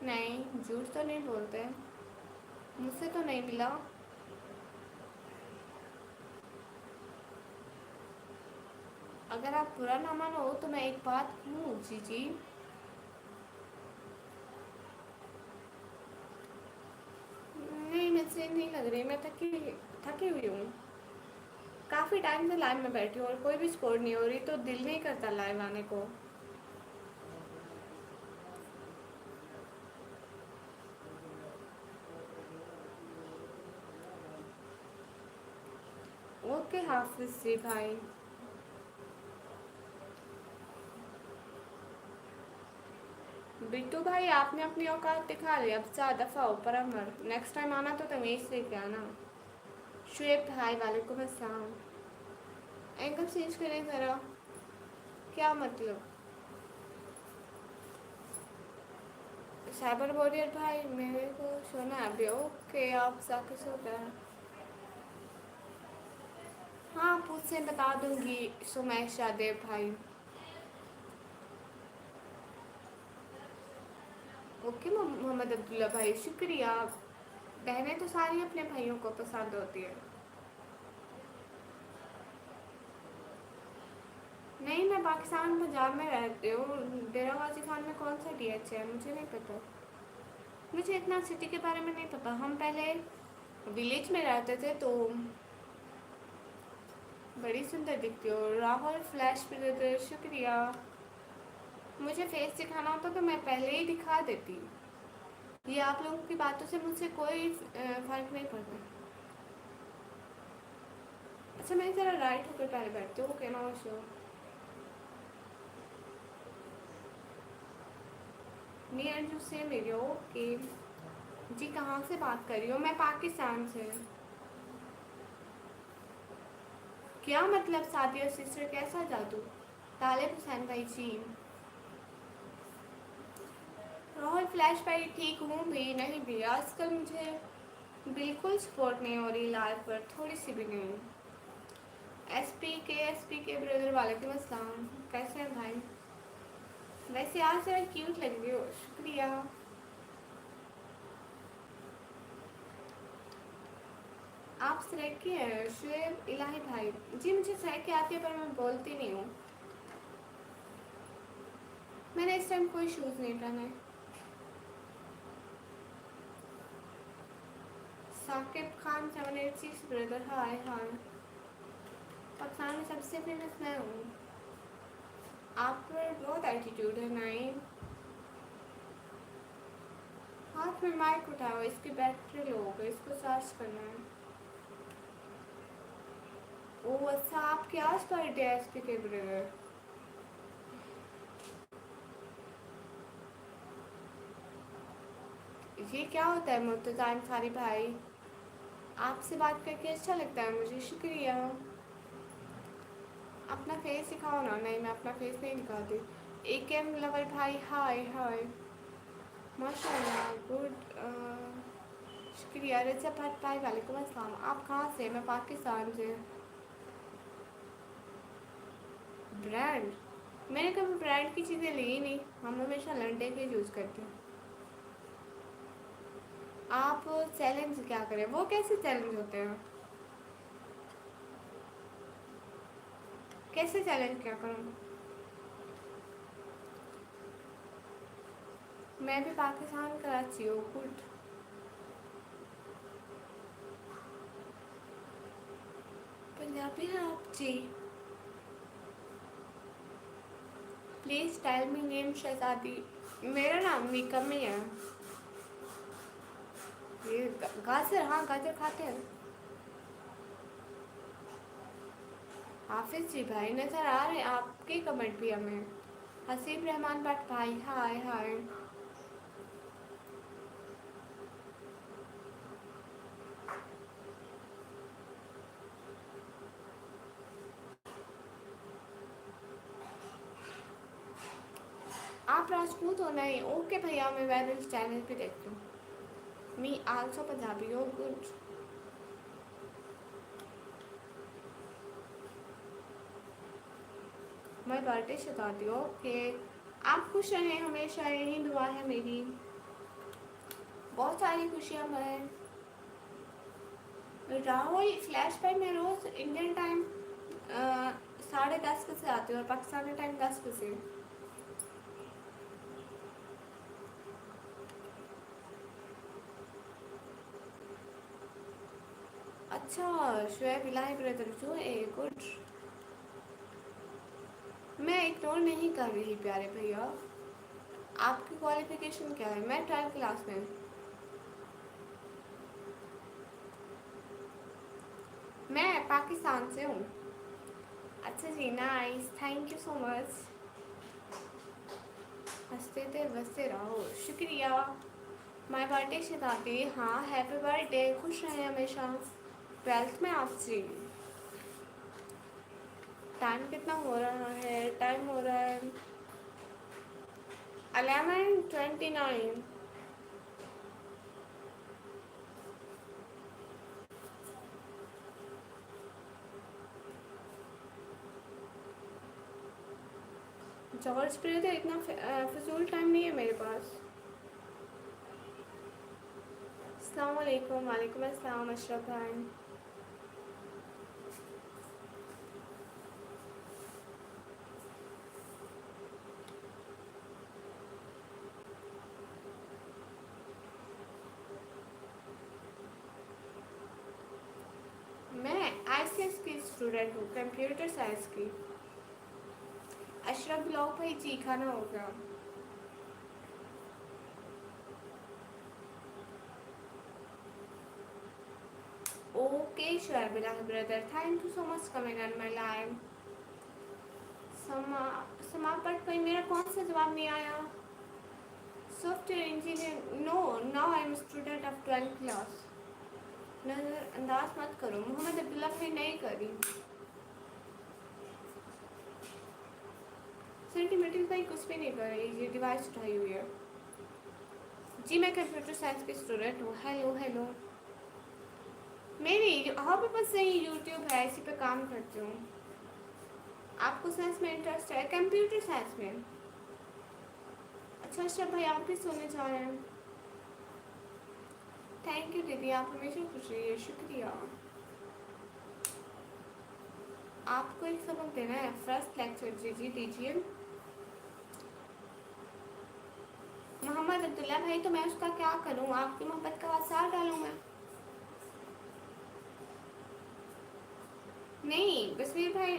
नहीं, झूठ तो नहीं बोलते, मुझसे तो नहीं मिला। अगर आप बुरा ना मानो तो मैं एक बात कहूँ जी जी। नहीं मुझसे नहीं लग रही, मैं थकी थकी हुई हूँ। काफ़ी टाइम से लाइव में बैठी हूँ और कोई भी सपोर्ट नहीं हो रही, तो दिल नहीं करता लाइव आने को। ओके हाफिज़ जी भाई। बिट्टू भाई आपने अपनी औकात दिखा ली, अब 4 दफ़ा ऊपर अमर। नेक्स्ट टाइम आना तो तमीज़ से क्या आना। शुएब भाई वालेकुम अस्सलाम। एंकल चेंज करें ज़रा। क्या मतलब? साइबर वॉरियर भाई मेरे को सोना है अभी। ओके आप जाके सो गए? हाँ पूछ से बता दूंगी सुमेश यादेव भाई। ओके मोहम्मद अब्दुल्ला भाई शुक्रिया। बहनें तो सारी अपने भाइयों को पसंद होती है। नहीं मैं पाकिस्तान पंजाब में रहती हूँ। डेरा गाजी खान में कौन सा डीएच है मुझे नहीं पता। मुझे इतना सिटी के बारे में नहीं पता। हम पहले विलेज में रहते थे तो। बड़ी सुंदर दिखती हो राहुल फ्लैश ब्रदर शुक्रिया। मुझे फेस दिखाना होता तो मैं पहले ही दिखा देती। ये आप लोगों की बातों से मुझसे कोई फर्क नहीं पड़ता। अच्छा मैं ज़रा राइट होकर पहले बैठती हूँ। Okay no show. Me and you से मेरी ओके। जी कहाँ से बात कर रही हो? मैं पाकिस्तान से। क्या मतलब साथी और सिस्टर कैसा जादू? तालिब हुसैन भाई जी। राहुल फ्लैश भाई ठीक हूँ भी नहीं भी आजकल मुझे बिल्कुल सपोर्ट नहीं हो रही लाइव पर, थोड़ी सी भी नहीं। एस पी के ब्रदर वालेकुम अस्सलाम, कैसे हैं भाई? वैसे आज जरा क्यूट लग रही हो शुक्रिया। आप सरेकी हैं शुएब इलाही भाई। जी मुझे सरेकी आती है पर मैं बोलती नहीं हूँ। मैंने इस टाइम कोई शूज़ नहीं पहने। Saqib Khan 786 brother hi hi. Pakistan में सबसे फेमस मैं हूँ। आप पर बहुत एटीट्यूड है नाइन। हाथ में माइक उठाओ, इसकी बैटरी लो हो गई, इसको चार्ज करना है। ओ अच्छा आपके आज बर्थडे है एसपी के ब्रदर। ये क्या होता है मुर्तज़ा अंसारी भाई? आपसे बात करके अच्छा लगता है मुझे शुक्रिया। अपना फेस दिखाओ ना। नहीं, मैं अपना फेस नहीं दिखाती। AKM लवर भाई, हाय हाय, माशाल्लाह, गुड। शुक्रिया। रजब भट्ट भाई, वालेकुम अस्सलाम। आप कहाँ से? मैं पाकिस्तान से। ब्रांड? मैंने कभी ब्रांड की चीज़ें ली ही नहीं, हम हमेशा लंडे के यूज़ करते हैं। आप चैलेंज क्या करें? वो कैसे चैलेंज होते हैं? कैसे चैलेंज क्या करूँ? मैं भी पाकिस्तान कराची हूँ। गुड। पंजाबी हैं आप जी? प्लीज़ टेल मी नेम शहजादी। मेरा नाम मीकम ही है। ये गाजर, हाँ गाजर खाते हैं। हाफिज जी भाई नज़र आ रहे हैं आपके कमेंट भी हमें। हसीब रहमान भट्ट भाई, हाय हाय। आप राजपूत हो? नहीं, ओके भैया, मैं वैसे चैनल पे देखती हूँ। मी आल्सो पंजाबी हो। गुड। मैं बर्थडे शताती हूँ। ओके। आप खुश रहें हमेशा, यही दुआ है मेरी। बहुत सारी खुशियाँ मैं। राहुल फ्लैश पे मैं रोज़ इंडियन टाइम 10:30 बजे आती हूँ और पाकिस्तानी टाइम 10 बजे। अच्छा, शुएब इलाही ब्रदर जो है। गुड। मैं इग्नोर नहीं कर रही प्यारे भैया। आपकी क्वालिफिकेशन क्या है? मैं 12th क्लास में। मैं पाकिस्तान से हूँ। अच्छा जी, nice, thank you so much. हंसते थे बसते रहो। शुक्रिया। माय बर्थडे शताब्दी, हाँ हैप्पी बर्थडे, खुश रहें हमेशा। 12th में आप जी? टाइम कितना हो रहा है? टाइम हो रहा है 11:29। जॉर्ज प्रिय, तो इतना फजूल टाइम नहीं है मेरे पास। अस्सलाम वालेकुम। वालेकुम अस्सलाम अशरफ भाई। मैं ICS की स्टूडेंट हूँ, कंप्यूटर साइंस की। अशरफ ब्लॉग भाई जी, खाना हो गया? Okay Shoaib Elahi brother, thank you so much coming on my live. समा समापट भाई, मेरा कौन सा जवाब नहीं आया? Software engineer, no, now I am student of 12th class. नज़रअंदाज मत करो। मोहम्मद अब्दुल्ला भाई, नहीं करी। सेंटीमीटर भाई कुछ भी नहीं कर रही, ये डिवाइस उठाई हुई है। जी मैं कंप्यूटर साइंस की स्टूडेंट हूँ। Hello hello. मेरी हॉबी बस यही यूट्यूब है, इसी पे काम करती हूँ। आपको साइंस में इंटरेस्ट है? कंप्यूटर साइंस में? अच्छा अच्छा भाई, आप भी सोने जा रहे हैं? थैंक यू दीदी, आप हमेशा खुश रहिए। शुक्रिया। आपको एक सबक देना है, फर्स्ट लेक्चर। जी जी दीजिए। मोहम्मद अब्दुल्ला भाई, तो मैं उसका क्या करूँ? आपकी मोहब्बत का आसार डालूँ मैं? नहीं बसवीर भाई,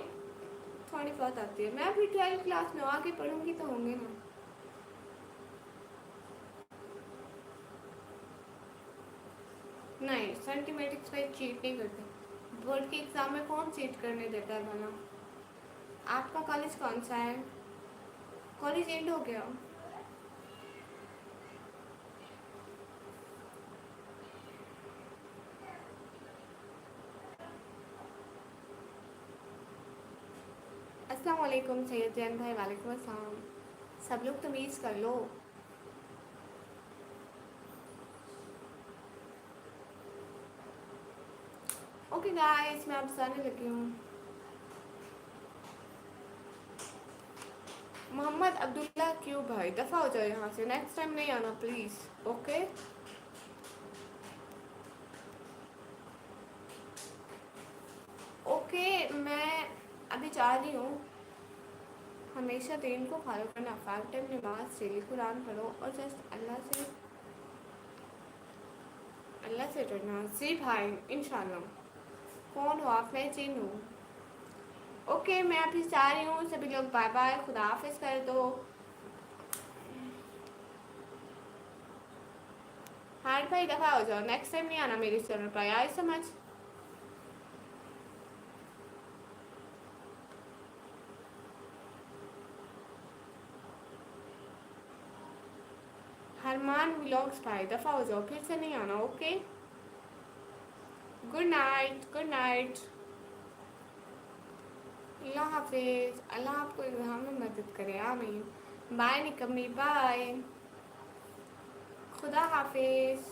थोड़ी बहुत आती है। मैं अभी 12th क्लास में, आगे पढ़ूंगी तो होंगे ना। नहीं, सेंटीमेटिक्स भाई चीट नहीं करते। बोर्ड के एग्ज़ाम में कौन चीट करने देता है भला? आपका कॉलेज कौन सा है? कॉलेज एंड हो गया? वालेकुम सैयद जैन भाई, वालेकुम अस्सलाम। सब लोग तमीज़ कर लो। ओके गाइस, मैं अब जाने लगी हूँ। मोहम्मद अब्दुल्ला क्यों भाई, दफ़ा हो जाए यहाँ से, नेक्स्ट टाइम नहीं आना प्लीज़। ओके ओके, मैं अभी जा रही हूँ। हमेशा दीन को फॉलो करना, 5 टाइम नमाज, डेली कुरान पढ़ो और जस्ट अल्लाह से डरना। जी भाई, इंशाल्लाह। कौन हो आप? मैं चीन हूँ। ओके, मैं अभी जा रही हूँ। सभी लोग बाय बाय, खुदा हाफिज़ कर दो। हार्ट भाई दफ़ा हो जाओ, नेक्स्ट टाइम नहीं आना मेरे चैनल पर, आई समझ। हरमान व्लॉग्स भाई दफ़ा हो जाओ, फिर से नहीं आना। Okay, good night, good night. अल्लाह हाफिज़। अल्लाह आपको एग्ज़ाम में मदद करे, आमीन। बाय निकम्मी, बाय। खुदा हाफिज़।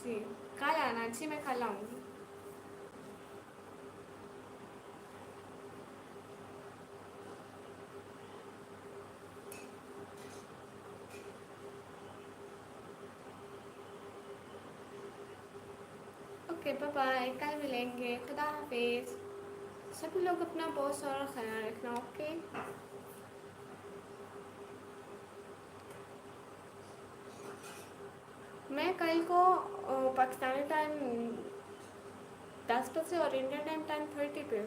जी, कल आना जी, मैं कल आऊँगी। ओके बाय बाय, कल मिलेंगे। खुदा हाफिज़। सभी लोग अपना बहुत सारा ख्याल रखना। ओके, मैं कल को पाकिस्तानी टाइम 10 बजे और इंडियन टाइम 10:30 पे